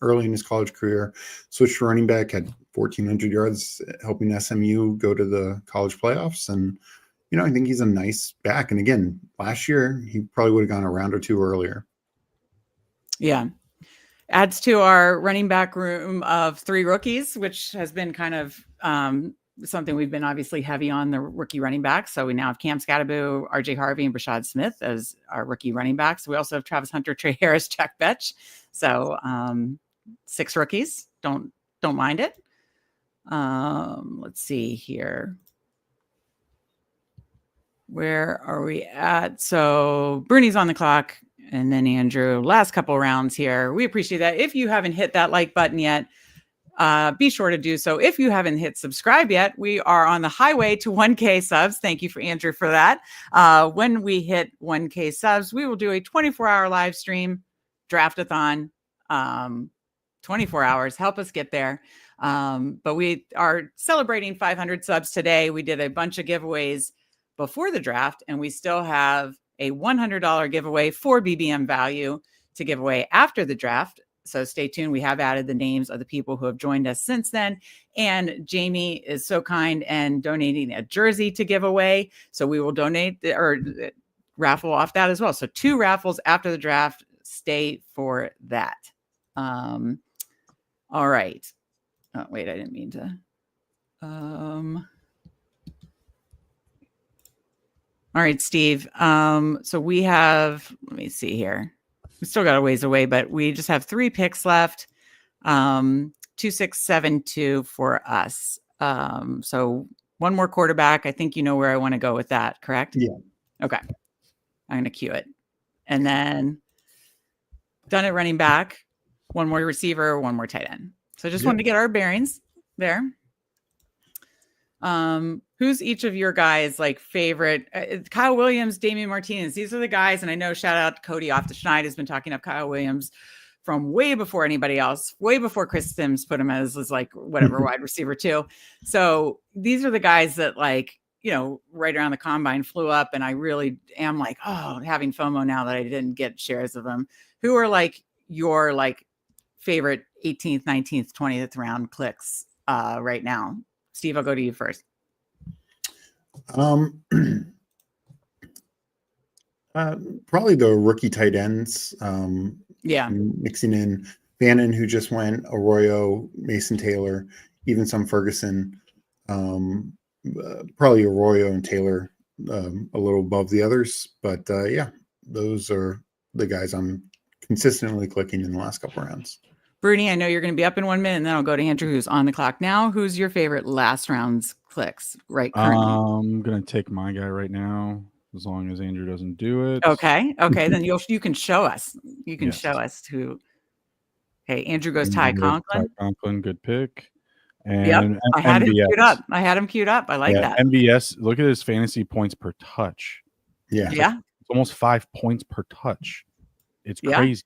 early in his college career. Switched to running back, had 1,400 yards, helping SMU go to the college playoffs. And I think he's a nice back. And again, last year he probably would have gone a round or 2 earlier. Yeah, adds to our running back room of 3 rookies, which has been kind of something we've been obviously heavy on the rookie running backs. So we now have Cam Scatterbu, RJ Harvey, and Rashad Smith as our rookie running backs. We also have Travis Hunter, Trey Harris, Jack Betch. So 6 rookies. Don't mind it. Let's see here. Where are we at? So Bruni's on the clock, and then Andrew. Last couple rounds here. We appreciate that. If you haven't hit that like button yet, be sure to do so. If you haven't hit subscribe yet, we are on the highway to 1K subs. Thank you for Andrew for that. When we hit 1K subs, we will do a 24-hour live stream draftathon. 24 hours. Help us get there. But we are celebrating 500 subs today. We did a bunch of giveaways before the draft, and we still have a $100 giveaway for BBM value to give away after the draft. So stay tuned. We have added the names of the people who have joined us since then. And Jamie is so kind and donating a jersey to give away. So we will donate or raffle off that as well. So 2 raffles after the draft. Stay for that. All right. Oh, wait, I didn't mean to. All right, Steve. So we have, let me see here. We still got a ways away, but we just have 3 picks left. 2672 for us. So one more quarterback. I think you know where I want to go with that, correct? Yeah. Okay. I'm going to cue it. And then done at running back, 1 more receiver, 1 more tight end. So just wanted to get our bearings there. Who's each of your guys like favorite? Kyle Williams, Damian Martinez. These are the guys. And I know shout out to Cody off the Schneid has been talking up Kyle Williams from way before anybody else, way before Chris Sims put him as like whatever wide receiver too. So these are the guys that like, right around the combine flew up. And I really am like, oh, having FOMO now that I didn't get shares of them. Who are like your like favorite 18th, 19th, 20th round clicks right now? Steve, I'll go to you first. Probably the rookie tight ends. Yeah. Mixing in Bannon, who just went, Arroyo, Mason Taylor, even some Ferguson. Probably Arroyo and Taylor a little above the others. But yeah, those are the guys I'm consistently clicking in the last couple rounds. Bruni, I know you're going to be up in 1 minute, and then I'll go to Andrew, who's on the clock now. Who's your favorite last round's clicks right currently? I'm gonna take my guy right now, as long as Andrew doesn't do it. Okay. Then you can show us. You can Yes. show us who. Okay, Andrew goes Andrew Ty goes Conklin. Ty Conklin, good pick. Yep, And I had him MVS. queued up. I like that. MVS, look at his fantasy points per touch. Yeah. Yeah. It's almost 5 points per touch. It's Yeah. crazy.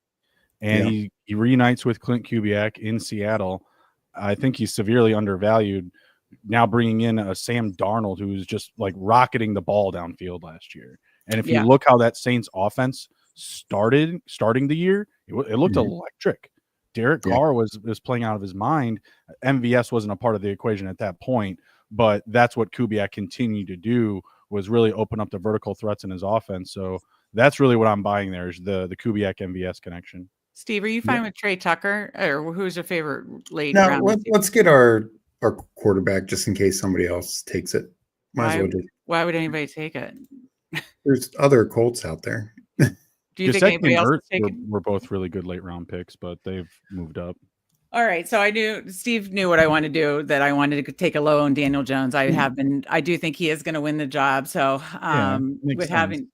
And Yeah. he reunites with Clint Kubiak in Seattle. I think he's severely undervalued. Now bringing in a Sam Darnold, who's just like rocketing the ball downfield last year. And if you look how that Saints offense starting the year, it looked electric. Derek Carr was playing out of his mind. MVS wasn't a part of the equation at that point, but that's what Kubiak continued to do, was really open up the vertical threats in his offense. So that's really what I'm buying there, is the Kubiak MVS connection. Steve, are you fine with Trey Tucker, or who's your favorite late Now round? let's get our quarterback just in case somebody else takes it. Why would anybody take it? There's other Colts out there. Do you think anybody else would take it? Were both really good late round picks, but they've moved up. All right. So Steve knew what I wanted to do, that I wanted to take a low on Daniel Jones. I do think he is going to win the job. So with having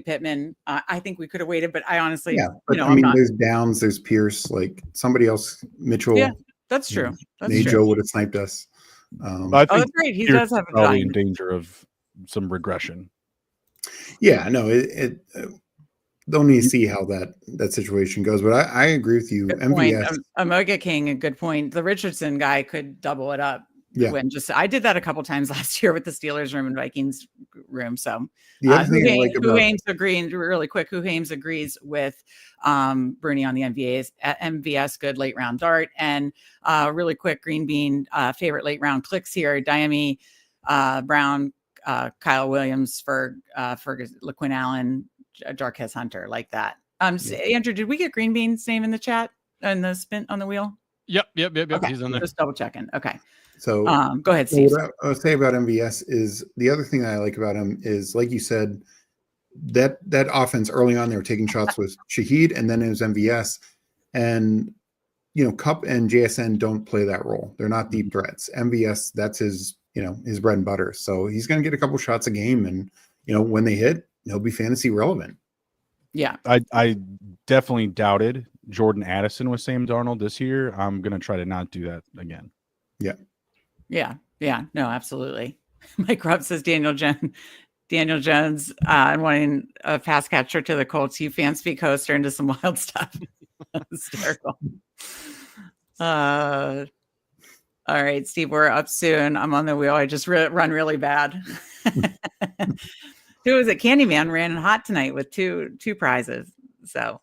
Pittman, I think we could have waited, but I honestly, there's Downs, there's Pierce, like somebody else, Mitchell. Yeah, that's true. Joe would have sniped us. That's right. He does have probably in danger of some regression. Yeah, no, don't need to see how that situation goes, but I agree with you. Good MVS, point. Omega King, a good point. The Richardson guy could double it up. Yeah, I did that a couple times last year with the Steelers room and Vikings room. So the other thing I like about Who Hames agrees with Bruni on the MVS good late round dart, and really quick Green Bean favorite late round clicks here. Diami Brown, Kyle Williams for LaQuinn Allen, Jarquez Hunter, like that. Andrew, did we get Green Bean's name in the chat and the spin on the wheel? Yep. Okay. He's on there. Just double checking. Okay. So go ahead, Steve. What I would say about MVS is the other thing that I like about him is, like you said, that offense early on, they were taking shots with Shaheed, and then it was MVS, and Kupp and JSN don't play that role. They're not deep threats. MVS, that's his bread and butter. So he's going to get a couple shots a game, and when they hit, he'll be fantasy relevant. Yeah, I definitely doubted Jordan Addison with Sam Darnold this year. I'm going to try to not do that again. Yeah. No, absolutely. Mike Rupp says Daniel Jones and wanting a pass catcher to the Colts. You Fanspeak host are into some wild stuff. Hysterical. All right, Steve, we're up soon. I'm on the wheel. I just run really bad. Who was it? Candyman ran hot tonight with two prizes. So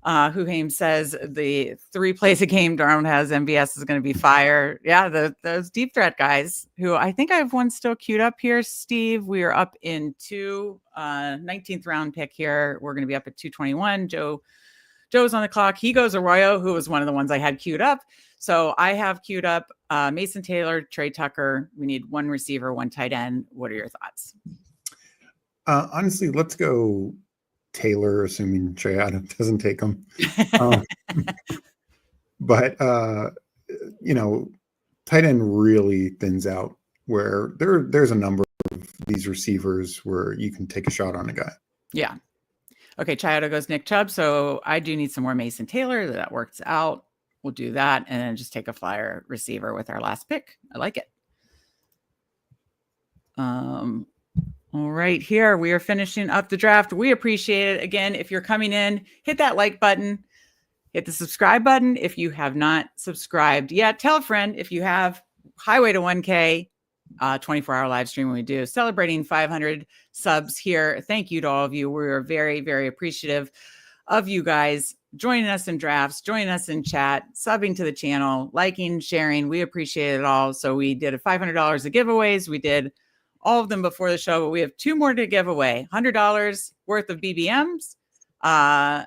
Who Hames says the 3 plays a game Darnold has, MVS is going to be fire. Yeah, those deep threat guys, who I think I have one still queued up here, Steve. We are up into 19th round pick here. We're going to be up at 221. Joe's on the clock. He goes Arroyo, who was one of the ones I had queued up. So I have queued up Mason Taylor, Trey Tucker. We need 1 receiver, 1 tight end. What are your thoughts? Honestly, let's go Taylor, assuming Trey doesn't take him. But tight end really thins out, where there's a number of these receivers where you can take a shot on a guy. Yeah. Okay, Chiodo goes Nick Chubb. So I do need some more Mason Taylor. That works out. We'll do that, and then just take a flyer receiver with our last pick. I like it. All right, here we are finishing up the draft. We appreciate it. Again, if you're coming in, hit that like button, hit the subscribe button. If you have not subscribed yet, tell a friend. If you have, Highway to 1K, 24-hour live stream we do, celebrating 500 subs here. Thank you to all of you. We're very, very appreciative of you guys joining us in drafts, joining us in chat, subbing to the channel, liking, sharing. We appreciate it all. So we did $500 of giveaways. We did all of them before the show, but we have 2 more to give away. $100 worth of BBMs. I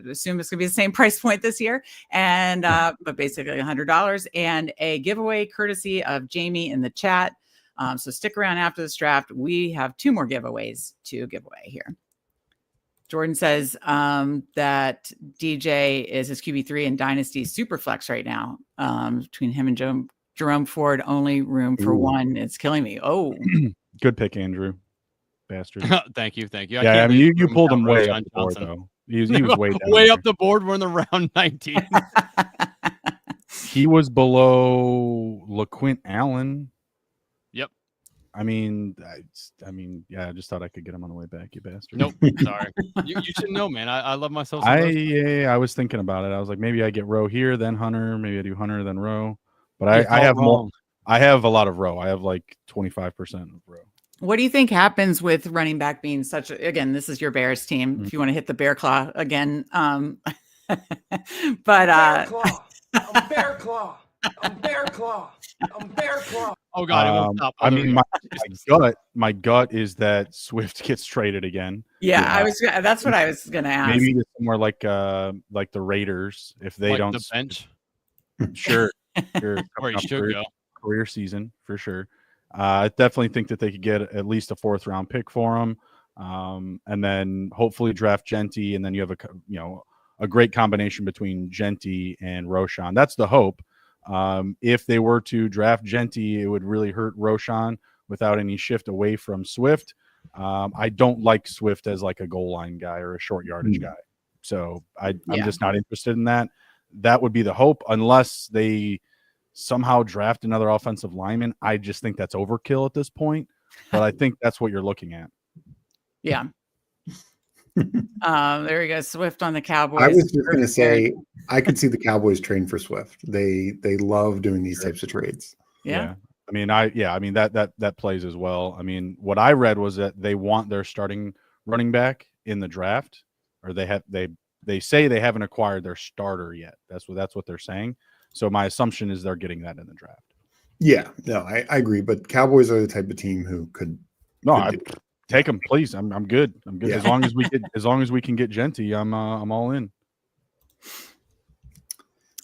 assume it's going to be the same price point this year, and but basically $100 and a giveaway courtesy of Jamie in the chat. So stick around after this draft. We have 2 more giveaways to give away here. Jordan says that DJ is his QB3 in Dynasty Superflex right now. Between him and Jerome Ford, only room for one. It's killing me. Oh, good pick, Andrew. Bastard. Thank you. Yeah, I mean, you pulled him way up the board, though. He was way down way there. up the board. We're in the round 19. He was below LaQuint Allen. Yep. I mean, yeah, I just thought I could get him on the way back, you bastard. Nope. Sorry. You should know, man. I love myself. I was thinking about it. I was like, maybe I get Rowe here, then Hunter. Maybe I do Hunter, then Rowe. But I have more. I have a lot of Rowe. I have like 25% of Rowe. What do you think happens with running back being such a, again, this is your Bears team. If you want to hit the bear claw again. But Bear claw. I'm bear claw. I'm bear claw. I'm bear claw. Oh God, it won't stop. I mean, my gut is that Swift gets traded again. Yeah, that's what I was gonna ask. Maybe somewhere like the Raiders, if they like don't the bench. Sure. Where he should go. Career season for sure. I definitely think that they could get at least a 4th round pick for him, and then hopefully draft Genty, and then you have a great combination between Genty and Roshan. That's the hope. If they were to draft Genty, it would really hurt Roshan without any shift away from Swift. I don't like Swift as like a goal line guy or a short yardage guy, so I'm just not interested in that. That would be the hope, unless they somehow draft another offensive lineman. I just think that's overkill at this point, but I think that's what you're looking at. Yeah. There you go. Swift on the Cowboys. I was just going to say, I could see the Cowboys trading for Swift. They love doing these types of trades. Yeah. I mean, that plays as well. I mean, what I read was that they want their starting running back in the draft, or they say they haven't acquired their starter yet. That's what they're saying. So my assumption is they're getting that in the draft. Yeah, no, I agree. But Cowboys are the type of team who could. No, take them, please. I'm good. I'm good. Yeah. As long as we can get Genty, I'm all in.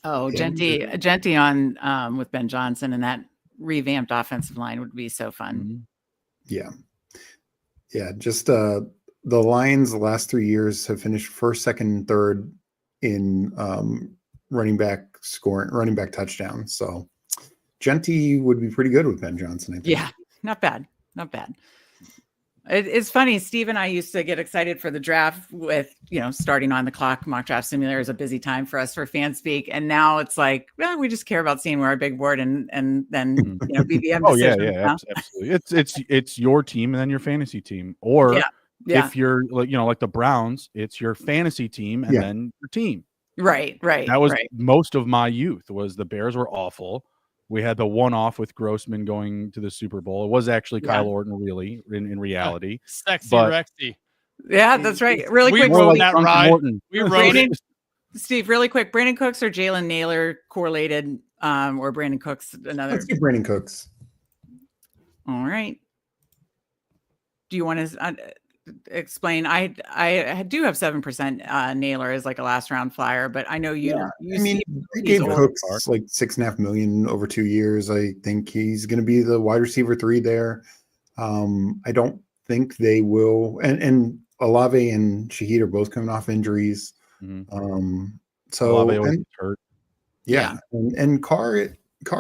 Oh, Genty on with Ben Johnson and that revamped offensive line would be so fun. Yeah. Just the Lions the last 3 years have finished 1st, 2nd, 3rd in running back touchdown. So Genty would be pretty good with Ben Johnson, I think. Yeah, not bad. It's funny. Steve and I used to get excited for the draft with, starting on the clock. Mock Draft Simulator is a busy time for us for Fanspeak. And now it's like, well, we just care about seeing where our big board and then, BBM. Oh yeah, absolutely. It's your team and then your fantasy team. Or if you're like the Browns, it's your fantasy team and then your team. Right. That was most of my youth. Was the Bears were awful. We had the one-off with Grossman going to the Super Bowl. It was actually Kyle Orton, really, in reality. Sexy Rexy. Yeah, that's right. Really quick. We rode that ride. We rode it. Steve, really quick. Brandon Cooks or Jalen Naylor correlated, or Brandon Cooks another? Let's get Brandon Cooks. All right. Do you want to explain? I do have 7% Naylor as like a last round flyer, but I know you. I mean, they gave Cooks like $6.5 million over 2 years. I think he's going to be the wide receiver 3 there. I don't think they will. And Olave and Shaheed are both coming off injuries. So Olave always hurt. Yeah. And Carr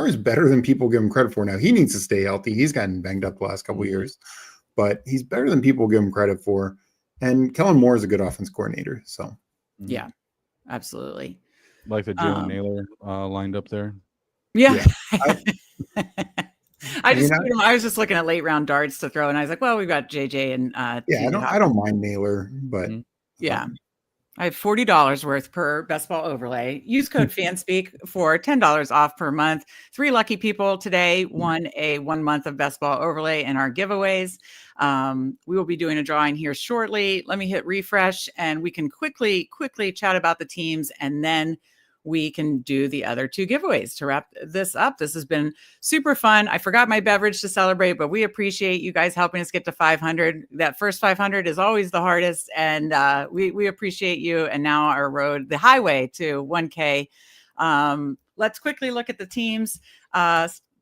is better than people give him credit for. Now he needs to stay healthy. He's gotten banged up the last couple of years. But he's better than people give him credit for. And Kellen Moore is a good offense coordinator. So, yeah, absolutely. Like the Jalen Naylor lined up there. Yeah. I was just looking at late round darts to throw, and I was like, well, we've got JJ and I don't mind Naylor, but I have $40 worth per Best Ball overlay. Use code Fanspeak for $10 off per month. 3 lucky people today won a 1 month of Best Ball overlay in our giveaways. We will be doing a drawing here shortly. Let me hit refresh and we can quickly chat about the teams, and then we can do the other 2 giveaways to wrap this up. This has been super fun. I forgot my beverage to celebrate, but we appreciate you guys helping us get to 500. That first 500 is always the hardest, and we appreciate you. And now our road, the highway to 1K. Let's quickly look at the teams.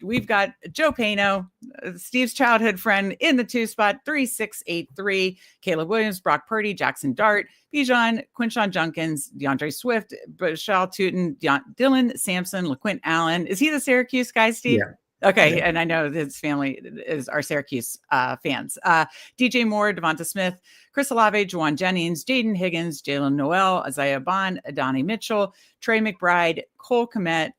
We've got Joe Pano, Steve's childhood friend, in the 2 spot, 3683. Caleb Williams, Brock Purdy, Jackson Dart, Bijan, Quinshawn Junkins, DeAndre Swift, Bashal Tootin, Dylan Sampson, LaQuint Allen. Is he the Syracuse guy, Steve? Yeah. Okay, Yeah. and I know his family is our Syracuse fans. DJ Moore, Devonta Smith, Chris Olave, Juwan Jennings, Jaden Higgins, Jalen Noel, Isaiah Bond, Adonai Mitchell, Trey McBride, Cole Komet,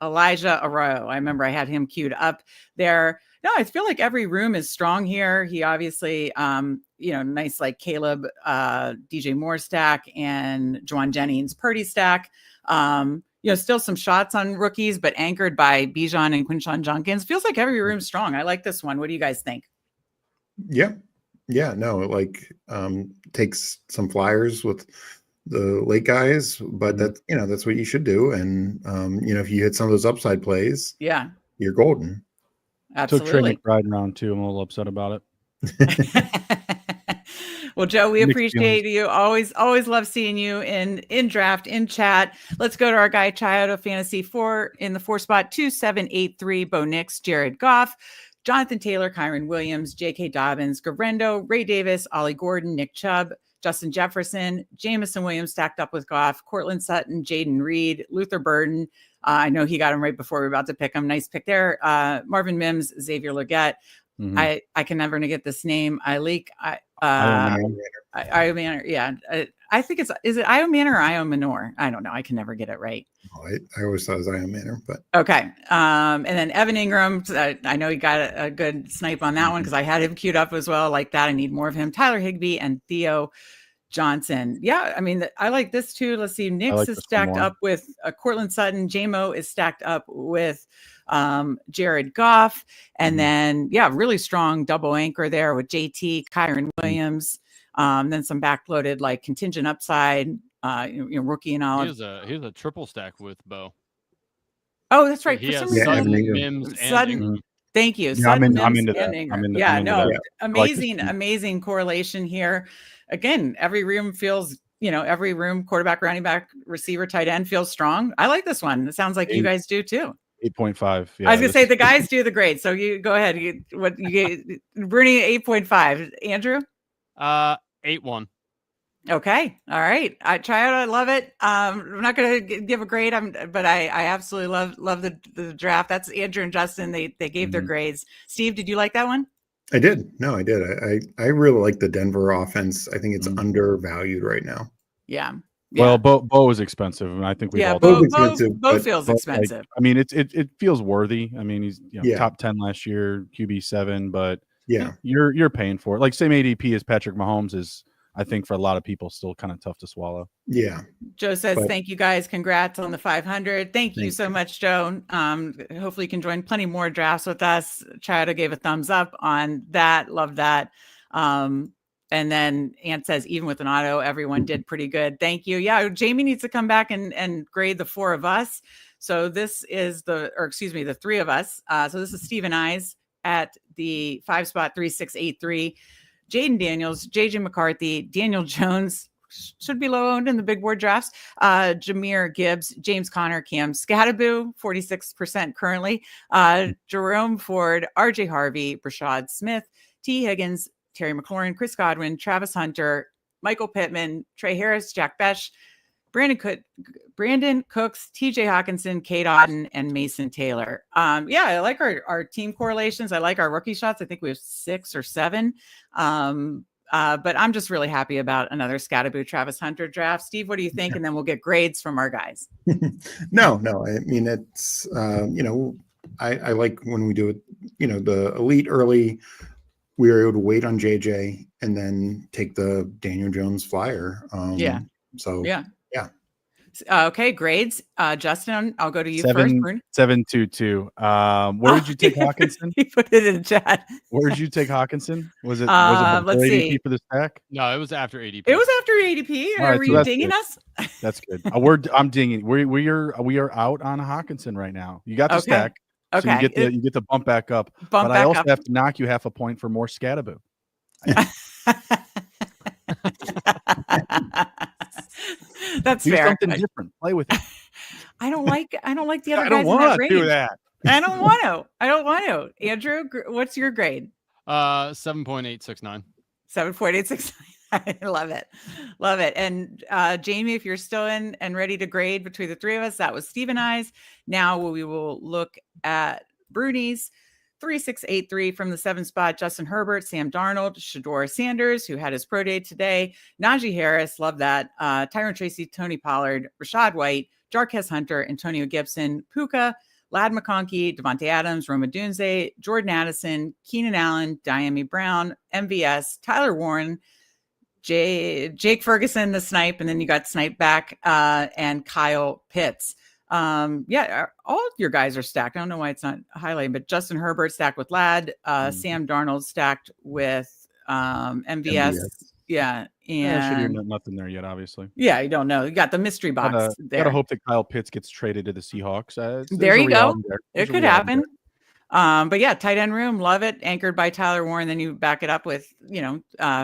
Elijah Arroyo. I remember I had him queued up there. No, I feel like every room is strong here. He obviously, nice like Caleb, DJ Moore stack and Juwan Jennings Purdy stack. Still some shots on rookies, but anchored by Bijan and Quinshawn Junkins. Feels like every room's strong. I like this one. What do you guys think? Yeah. No, it takes some flyers with the late guys, but that's what you should do. And if you hit some of those upside plays, yeah, you're golden. Absolutely. Took Trey McBride in round 2. I'm a little upset about it. Well, Joe, we appreciate you. Always love seeing you in draft, in chat. Let's go to our guy, Child of Fantasy 4 in the 4 spot, 2783, Bo Nix, Jared Goff, Jonathan Taylor, Kyron Williams, J.K. Dobbins, Garendo, Ray Davis, Ollie Gordon, Nick Chubb, Justin Jefferson, Jamison Williams stacked up with Goff, Cortland Sutton, Jaden Reed, Luther Burden. I know he got him right before we were about to pick him. Nice pick there. Marvin Mims, Xavier Legette. I can never get this name. Io Manor. Yeah. I think is it Io Manor or Io Manor? I don't know. I can never get it right. Oh, I always thought it was Io Manor, but okay. And then Evan Ingram. I know he got a good snipe on that one because I had him queued up as well. Like that. I need more of him. Tyler Higbee and Theo Johnson. Yeah, I mean, I like this too. Let's see. Nix is stacked up with Cortland Sutton. JMO is stacked up with Jared Goff. And then, really strong double anchor there with JT, Kyron Williams. Then some backloaded like contingent upside, rookie and all. He was a triple stack with Bo. Oh, that's right. He For has some Sutton, reason, Mims, and Sutton. Ingram. Thank you. Yeah, I'm into that. Amazing correlation here. Again, every room feels, every room, quarterback, running back, receiver, tight end feels strong. I like this one. It sounds like you guys do too. 8.5. Yeah, I was gonna say the guys do the grade. So you go ahead. Bruni 8.5. Andrew? 8.1. Okay. All right. I try it. I love it. I'm not going to give a grade. But I absolutely love the draft. That's Andrew and Justin. They gave their grades. Steve, did you like that one? I did. No, I did. I really like the Denver offense. I think it's undervalued right now. Yeah. Well, Bo is expensive, and I think we all Bo feels expensive. It feels worthy. I mean, he's top 10 last year, QB7, but you're paying for it. Like same ADP as Patrick Mahomes is, I think, for a lot of people still kind of tough to swallow. Yeah. Joe says, thank you guys. Congrats on the 500. Thank you so much, Joe. Hopefully you can join plenty more drafts with us. Chada gave a thumbs up on that. Love that. And then Ant says, even with an auto, everyone did pretty good. Thank you. Yeah. Jamie needs to come back and grade the 4 of us. So this is the 3 of us. So this is Stephen Eyes at the 5 spot, 3683. Jaden Daniels, JJ McCarthy, Daniel Jones should be low owned in the big board drafts. Jameer Gibbs, James Conner, Cam Scattaboo, 46% currently. Jerome Ford, RJ Harvey, Brashad Smith, T. Higgins, Terry McLaurin, Chris Godwin, Travis Hunter, Michael Pittman, Trey Harris, Jack Besh, Brandon Cooks, TJ Hawkinson, Kate Otten, and Mason Taylor. I like our team correlations. I like our rookie shots. I think we have 6 or 7. But I'm just really happy about another Scattaboo Travis Hunter draft. Steve, what do you think? And then we'll get grades from our guys. No. I mean, it's, I like when we do it, the elite early, we were able to wait on JJ and then take the Daniel Jones flyer. Okay, grades. Justin, I'll go to you first. 722. Where did you take Hawkinson? He put it in the chat. Where did you take Hawkinson? Was it let's before ADP see. for the stack? No, it was after ADP. It was after ADP. All right, Were so you that's dinging good. us? That's good. I'm dinging. We are out on Hawkinson right now. You got the Okay. stack. So Okay. you get the bump back up. Bump but back I also up. have to knock you half a point for more Scattaboo. That's Do fair. something different. Play with it. I don't like the other I guys don't in that want to range. do that. I don't want to. Andrew, what's your grade? 7.869. 7.869. I love it. And Jamie, if you're still in and ready to grade between the three of us, that was Steve and I's. Now we will look at Bruni's. 3683 from the 7 spot, Justin Herbert, Sam Darnold, Shador Sanders, who had his pro day today, Najee Harris, love that, Tyron Tracy, Tony Pollard, Rashad White, Jarquez Hunter, Antonio Gibson, Puka, Lad McConkey, Devontae Adams, Roma Dunze, Jordan Addison, Keenan Allen, Diami Brown, MVS, Tyler Warren, Jake Ferguson, the snipe, and then you got snipe back, and Kyle Pitts. All your guys are stacked. I don't know why it's not highlighted, but Justin Herbert stacked with Lad, Sam Darnold stacked with MVS. Yeah. And nothing there yet, obviously. Yeah, you don't know. You got the mystery box there. Gotta hope that Kyle Pitts gets traded to the Seahawks. There you go. It could happen. But yeah, tight end room, love it. Anchored by Tyler Warren. Then you back it up with,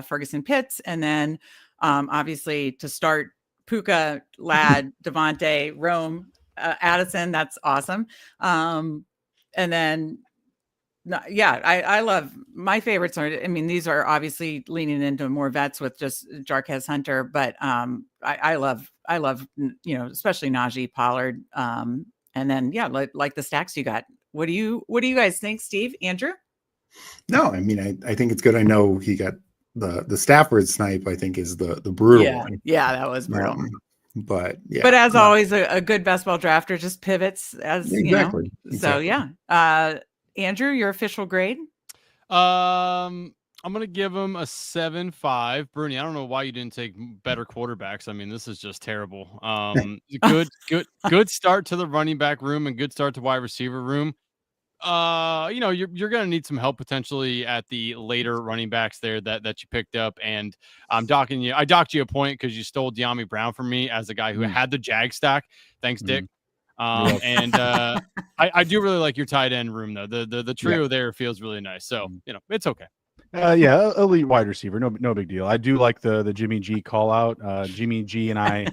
Ferguson Pitts. And then obviously to start Puka, Lad, Devontae, Rome, Addison. That's awesome. And then, I love my favorites these are obviously leaning into more vets with just Jarquez Hunter, but I love, especially Najee, Pollard. And then, like the stacks you got. What do you guys think, Steve, Andrew? No, I think it's good. I know he got the Stafford snipe, I think, is the brutal one. Yeah, that was brutal. But as always, a good best ball drafter just pivots as exactly. So Andrew, your official grade? I'm gonna give him a 7.5. Bruni, I don't know why you didn't take better quarterbacks. This is just terrible. Good start to the running back room and good start to wide receiver room. You're gonna need some help potentially at the later running backs there that you picked up. And I docked you a point because you stole Diami Brown from me as a guy who had the Jag stack. Thanks, Dick. And I do really like your tight end room though. The trio there feels really nice. So it's okay. Elite wide receiver, no big deal. I do like the Jimmy G call out. Jimmy G and I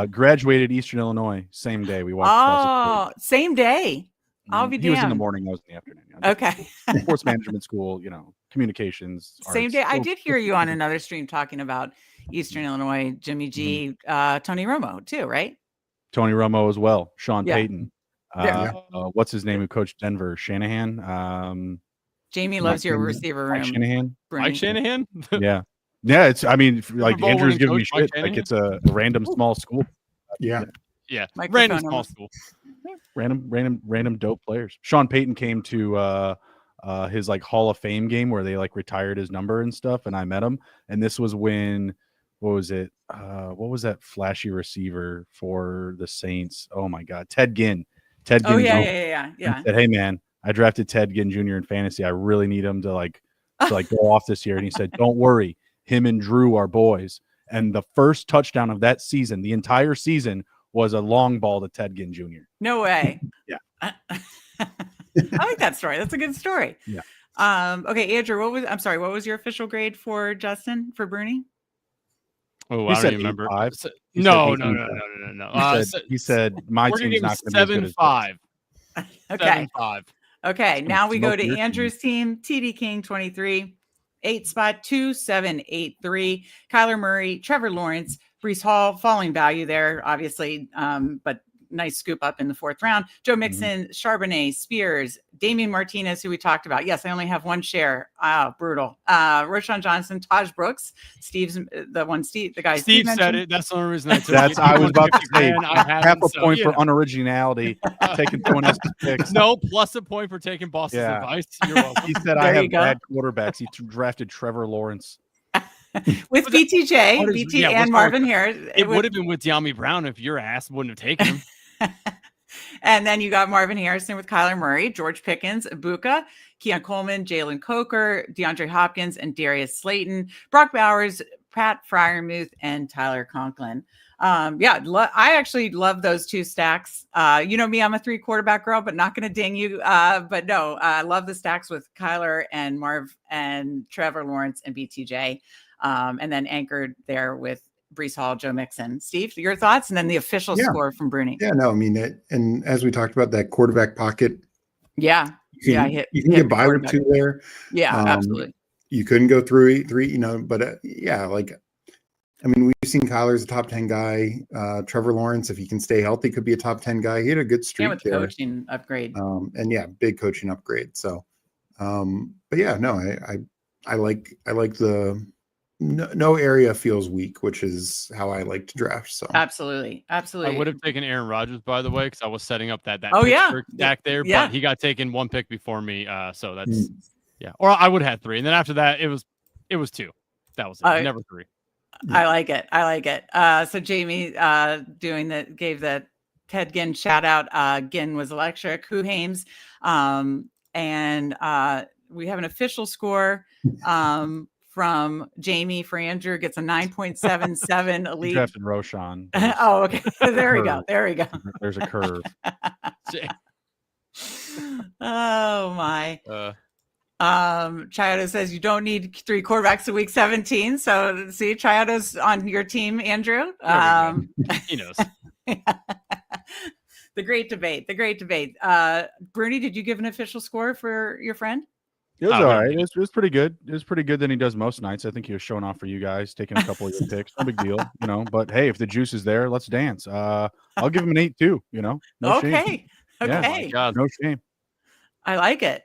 graduated Eastern Illinois same day. We watched. Same day. I'll be damned. He was in the morning. I was in the afternoon. Okay. Sports management school, communications. Same arts. day. I did hear you on another stream talking about Eastern Illinois, Jimmy G, Tony Romo too, right? Tony Romo as well. Sean Payton. What's his name? Who coached Denver? Shanahan. Jamie loves your receiver room. Shanahan. Mike Shanahan. Yeah. It's. Andrew's giving me shit. Like it's a random small school. Yeah. Random small school. Random dope players. Sean Payton came to his Hall of Fame game where they retired his number and stuff, and I met him. And this was when, what was it? What was that flashy receiver for the Saints? Oh my God, Ted Ginn. Oh yeah. Said, hey man, I drafted Ted Ginn Jr. in fantasy. I really need him to go off this year. And he said, don't worry, him and Drew are boys. And the first touchdown of that season, the entire season, was a long ball to Ted Ginn Jr. No way. Yeah. I like that story. That's a good story. Yeah. Okay, Andrew, what was your official grade for Justin, for Bruni? Oh, I don't remember. No. He said my team's not going to be as good as 7.5. Okay. 7.5. Okay, now we go to Andrew's team. TD King 23, 8 spot 2783. Kyler Murray, Trevor Lawrence, Breece Hall, falling value there, obviously, but nice scoop up in the 4th round. Joe Mixon, Charbonnet, Spears, Damian Martinez, who we talked about. Yes, I only have one share. Brutal. Roshan Johnson, Taj Brooks, the guy Steve said it. That's the only reason I took it. I was about to say half a point for unoriginality, taking someone else's picks. No, plus a point for taking boss's advice. You're welcome. He said I have bad quarterbacks. He drafted Trevor Lawrence. with But that- BTJ, what is- BT yeah, what's and wrong Marvin with Harris. It would have been with De'Ami Brown if your ass wouldn't have taken him. And then you got Marvin Harrison with Kyler Murray, George Pickens, Ibuka, Keon Coleman, Jalen Coker, DeAndre Hopkins, and Darius Slayton, Brock Bowers, Pat Fryermuth, and Tyler Conklin. I actually love those two stacks. You know me, I'm a 3 quarterback girl, but not going to ding you. But no, I love the stacks with Kyler and Marv and Trevor Lawrence and BTJ. And then anchored there with Breece Hall, Joe Mixon. Steve, your thoughts? And then the official score from Bruni. Yeah, no, I mean, and as we talked about, that quarterback pocket. Yeah. You can get by with 2 there. Yeah, absolutely. You couldn't go through 3, but I mean, we've seen Kyler as a top 10 guy. Trevor Lawrence, if he can stay healthy, could be a top 10 guy. He had a good streak with there. Coaching upgrade. Big coaching upgrade. So, but yeah, no, I like the no area feels weak, which is how I like to draft. So absolutely. I would have taken Aaron Rodgers, by the way, because I was setting up that Pittsburgh stack there, but he got taken 1 pick before me. So that's or I would have had 3, and then after that it was 2. That was it. Never 3. I like it. So Jamie gave the Ted Ginn shout out. Ginn was electric. Who Hames, and we have an official score from Jamie for Andrew. Gets a 9.77 elite. Drafted Roshan. Oh, okay. There we go. There's a curve. Oh my. Chiado says you don't need 3 quarterbacks in week 17. So see, Chiado's on your team, Andrew. He knows. The great debate. Bruni, did you give an official score for your friend? It was all right. It was pretty good. It was pretty good than he does most nights. I think he was showing off for you guys, taking a couple of your picks. No big deal, But hey, if the juice is there, let's dance. I'll give him an 8 too. No shame. Okay. Yeah, no shame. I like it.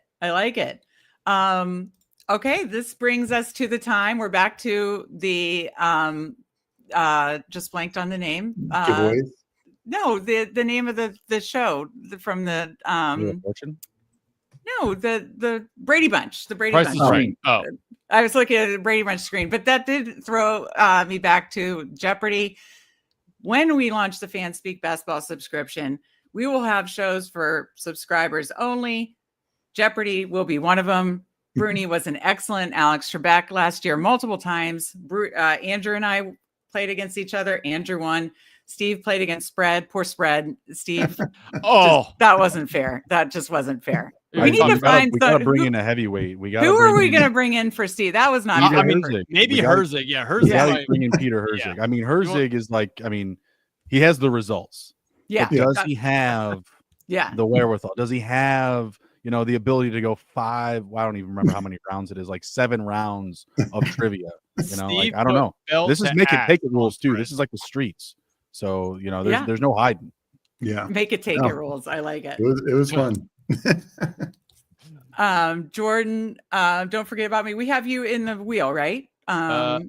Okay, this brings us to the time. We're back to the just blanked on the name. Giveaways? No, the name of the show from the No, the Brady Bunch. The Brady Price Bunch. is Right. Oh, I was looking at the Brady Bunch screen, but that did throw me back to Jeopardy. When we launch the Fanspeak Best Ball subscription, we will have shows for subscribers only. Jeopardy will be one of them. Bruni was an excellent Alex Trebek last year multiple times. Andrew and I played against each other. Andrew won. Steve played against Spread. Poor Spread. Steve. That wasn't fair. That just wasn't fair. We need to find. We gotta bring in a heavyweight. Who are we going to bring in for Steve? That was not. Maybe Herzig. Yeah, Herzig. Yeah, bring in Peter Herzig. I mean, Herzig is he has the results. Yeah. Does he have? The wherewithal? Does he have? The ability to go 5. I don't even remember how many rounds it is. Like 7 rounds of trivia. I don't know. This is make it take it rules too. This is like the streets. So there's no hiding. Yeah. Make it take it rules. I like it. It was fun. Jordan, don't forget about me. We have you in the wheel, right? Yeah.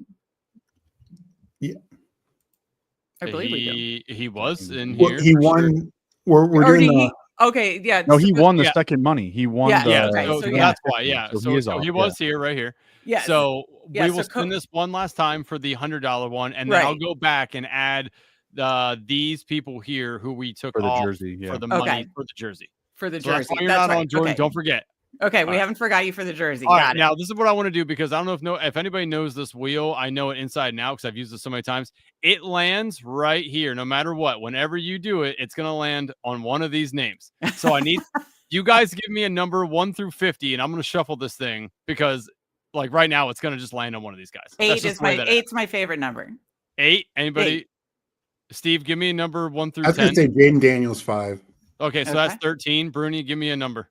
I believe we do. He was in here. He won. We're doing okay, yeah. No, he won the second money. He won. So that's why. Yeah. So he was here right here. Yeah. So we will spin this one last time for the $100 one, and then I'll go back and add these people here who we took for the off jersey, for the money for the jersey. For the So jersey. that's why you're not on, Jordan. Don't forget. Okay, we haven't forgot you for the jersey. All right, now this is what I want to do, because I don't know if anybody knows this wheel. I know it inside and out because I've used it so many times. It lands right here, no matter what. Whenever you do it, it's going to land on one of these names. So I need you guys to give me a number 1 through 50, and I'm going to shuffle this thing because, like right now, it's going to just land on one of these guys. 8's my favorite number. 8. Anybody? 8. Steve, give me a number 1 through 10. I was going to say Jaden Daniels 5. Okay, so that's 13. Bruni, give me a number.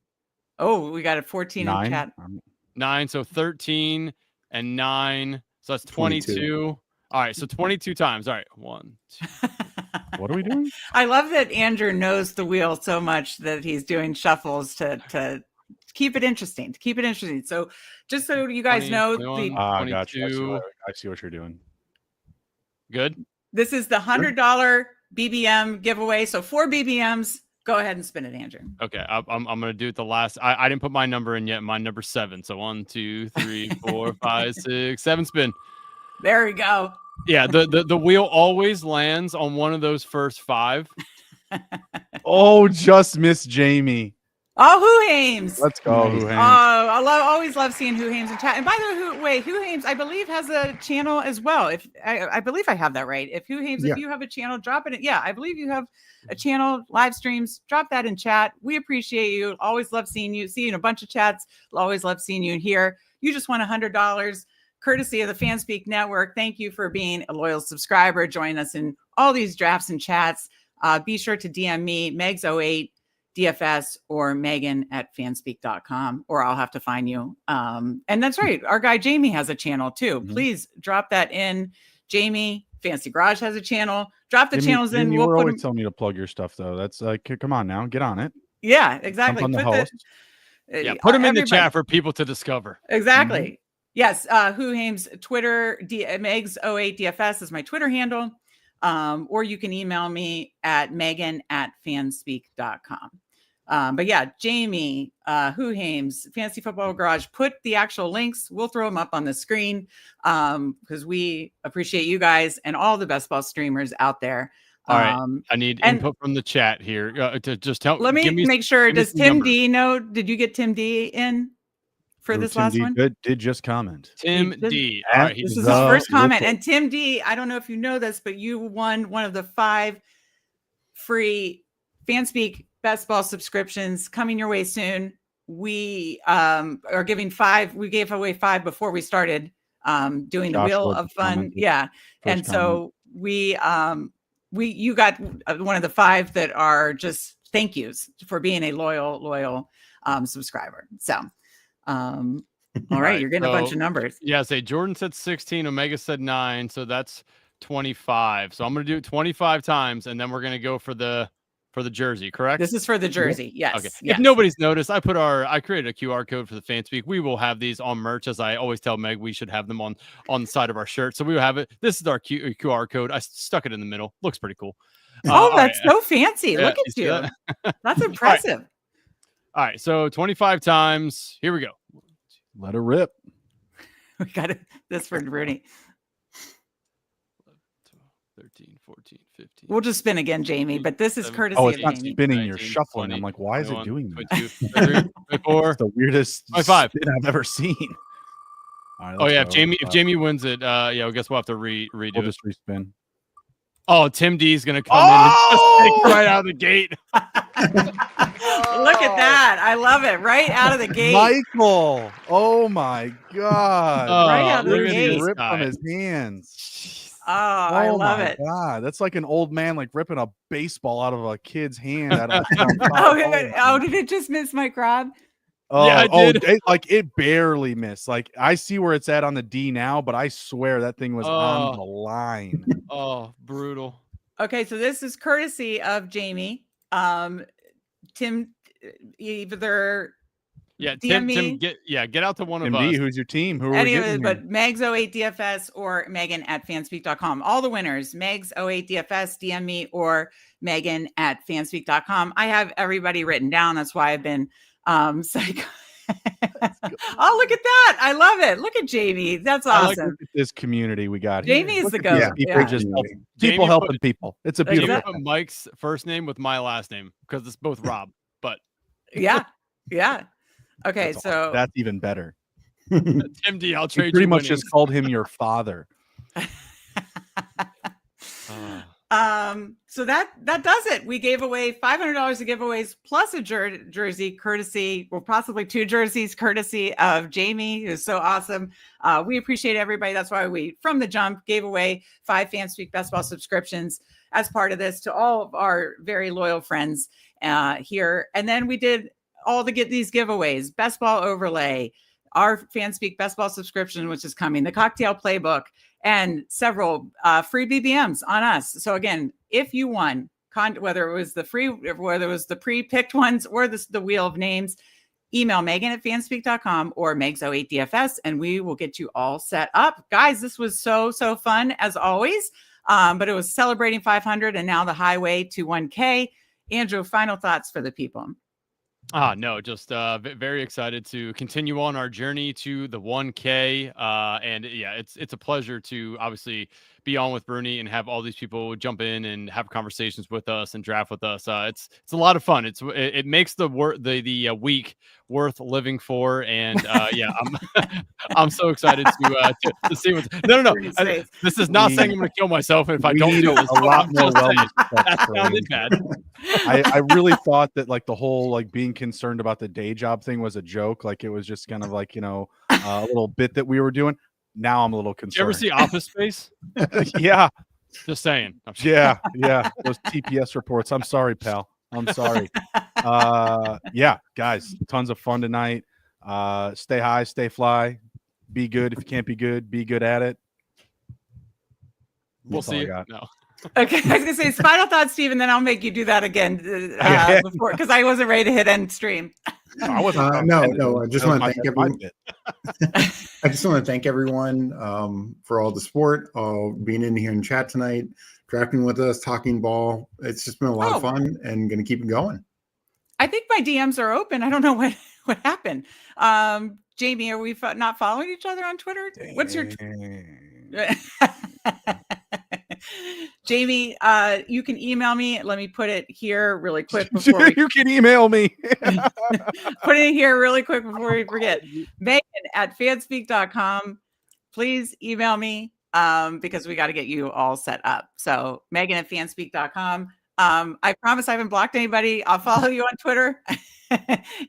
Oh, we got a 14 9. in cat. 9. So 13 and 9. So that's 22. All right. So 22 times. All right. 1, 2. What are we doing? I love that Andrew knows the wheel so much that he's doing shuffles to keep it interesting. So just so you guys 20, know, 21, got you. I see what you're doing. Good. This is the $100 BBM giveaway. So 4 BBMs. Go ahead and spin it, Andrew. Okay, I'm gonna do it the last. I didn't put my number in yet. My number 7. So 1, 2, 3, 4, 5, 6, 7 spin. There we go. Yeah, the wheel always lands on one of those first 5. Oh, just miss Jamie. Oh, Who Hames. Let's go, Nice. Who Oh, Hames. I always love seeing Who Hames in chat. And by the way, Who Hames, I believe, has a channel as well. If I believe I have that right. If Who Hames, Yeah. if you have a channel, drop it in. Yeah, I believe you have a channel, live streams. Drop that in chat. We appreciate you. Always love seeing you. See you in a bunch of chats. Always love seeing you here. You just won $100 courtesy of the Fanspeak Network. Thank you for being a loyal subscriber. Join us in all these drafts and chats. Be sure to DM me, Megs08. DFS or Megan at fanspeak.com, or I'll have to find you. And that's right. Our guy Jamie has a channel too. Mhm. Please drop that in. Jamie, Fancy Garage has a channel. Drop the Jimmy, channels in. Jimmy, We'll we're put always them. telling you to plug your stuff, though. That's like, come on now, get on it. Yeah, exactly. Jump on the Put host. Yeah, put them in the everybody. chat for people to discover. Exactly. Yes. Who Hames Twitter, Megs08DFS is my Twitter handle. Or you can email me at megan@fanspeak.com. But yeah, Jamie, Who Hames, Fantasy Football Garage, put the actual links. We'll throw them up on the screen because we appreciate you guys and all the best ball streamers out there. All right. I need input from the chat here to just tell. Let me make sure. Does some Tim numbers. D know? Did you get Tim D in for this Tim last D one? did just comment. Tim He did- D. All right, This he's is his first comment. Local. And Tim D, I don't know if you know this, but you won one of the 5 free Fanspeak Best Ball subscriptions coming your way soon. We are giving 5. We gave away 5 before we started doing the Wheel Joshua of Fun. commented. Yeah. First And so you got one of the 5 that are just thank yous for being a loyal subscriber. So all right, you're getting a bunch of numbers. Yeah, say Jordan said 16, Omega said 9, so that's 25. So I'm gonna do it 25 times, and then we're gonna go for the jersey, correct? This is for the jersey. Yes. Okay. Yes. If nobody's noticed, I created a QR code for the Fanspeak. We will have these on merch, as I always tell Meg. We should have them on the side of our shirt, so we will have it. This is our QR code. I stuck it in the middle. Looks pretty cool. Oh, that's so fancy. Yeah, Look you at see you. that? That's impressive. All right, so 25 times. Here we go. Let her rip. We got this for Rudy. 13, 14, 15. We'll just spin again, Jamie, but this is 17, courtesy Oh, of it's not Jamie. spinning. You're 19, shuffling. 20, I'm like, why is it 21, doing that? 22, 23, 24. It's the weirdest 25. spin I've ever seen. All right, Oh let's yeah, go. if Jamie wins it, yeah, I guess we'll have to redo We'll it. just respin. Oh, Tim D's gonna come in and just take right out of the gate. Look at that. I love it. Right out of the gate. Michael. Oh my God. Right out of the Look at gate. the rip guy. from his hands. Oh, I love my it. God. That's like an old man like ripping a baseball out of a kid's hand. Out of Oh, did it just miss Mike Rob? Yeah, I did. It barely missed. Like I see where it's at on the D now, but I swear that thing was on the line. Oh, brutal. Okay, so this is courtesy of Jamie. Tim, either Yeah, DM Tim, me. get out to one of MD, us. who's your team? Who are we Any of getting it, here? but Megs08DFS or Megan at fanspeak.com. All the winners, Megs08DFS, DM me, or Megan at fanspeak.com. I have everybody written down. That's why I've been psych. Oh, look at that. I love it. Look at Jamie. That's I like awesome. look at this community we got here. Jamie is Look the at these goat. People, Yeah. just help- Jamie people helping put- people. It's a Jamie beautiful Jamie thing. put Mike's first name with my last name because it's both Rob. But Yeah. Okay, That's so that's even better. Tim D, I'll You trade pretty you much winnings. just called him your father. so that does it. We gave away $500 of giveaways plus a jersey courtesy, or possibly 2 jerseys courtesy of Jamie, who's so awesome. We appreciate everybody. That's why we, from the jump, gave away 5 Fanspeak Best Ball subscriptions as part of this to all of our very loyal friends here. And then we did all the these giveaways: Best Ball overlay, our Fanspeak Best Ball subscription, which is coming, the Cocktail Playbook, and several free BBMs on us. So again, if you won, whether it was the pre-picked ones or the wheel of names, email Megan at fanspeak.com or Megs08DFS, and we will get you all set up. Guys, this was so fun as always. But it was celebrating 500 and now the highway to 1K. Andrew, final thoughts for the people. No, just very excited to continue on our journey to the 1K. And yeah, it's a pleasure to obviously be on with Bruni and have all these people jump in and have conversations with us and draft with us. It's a lot of fun. It makes the week worth living for. And yeah, I'm so excited to see what's no. This is not saying I'm going to kill myself if I don't do it. A lot more wellness. That sounded bad. I really thought that like the whole like being concerned about the day job thing was a joke. Like it was just kind of like, a little bit that we were doing. Now I'm a little concerned. Did you ever see Office Space? Yeah. Just saying. Yeah. Those TPS reports. I'm sorry, pal. I'm sorry. Yeah, guys, tons of fun tonight. Stay high, stay fly. Be good. If you can't be good at it. We'll That's all I see. got. No. Okay, I was gonna say final thoughts, Steve, and then I'll make you do that again before, because I wasn't ready to hit end stream. No, I wasn't. No. I just want to thank everyone. I just want to thank everyone for all the support, all being in here and chat tonight, drafting with us, talking ball. It's just been a lot of fun, and going to keep it going. I think my DMs are open. I don't know what happened. Jamie, are we not following each other on Twitter? What's your Jamie, you can email me. Let me put it here really quick before you can email me. Put it here really quick before we forget. Megan at fanspeak.com. Please email me because we got to get you all set up. So Megan at fanspeak.com. I promise I haven't blocked anybody. I'll follow you on Twitter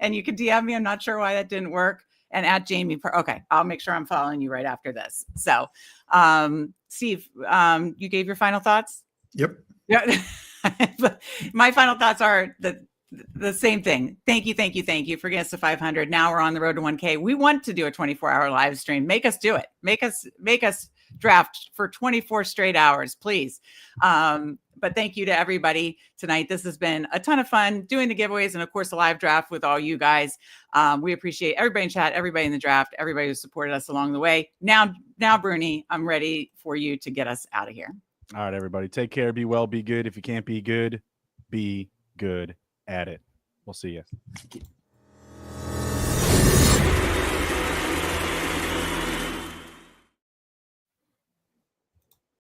and you can DM me. I'm not sure why that didn't work. And at Jamie. Okay. I'll make sure I'm following you right after this. So, Steve, you gave your final thoughts? Yep. Yeah. My final thoughts are the same thing. Thank you for getting us to 500. Now we're on the road to 1K. We want to do a 24-hour live stream. Make us do it. Make us draft for 24 straight hours, please. But thank you to everybody tonight. This has been a ton of fun doing the giveaways and, of course, the live draft with all you guys. We appreciate everybody in chat, everybody in the draft, everybody who supported us along the way. Now, Bruni, I'm ready for you to get us out of here. All right, everybody. Take care. Be well. Be good. If you can't be good at it. We'll see you.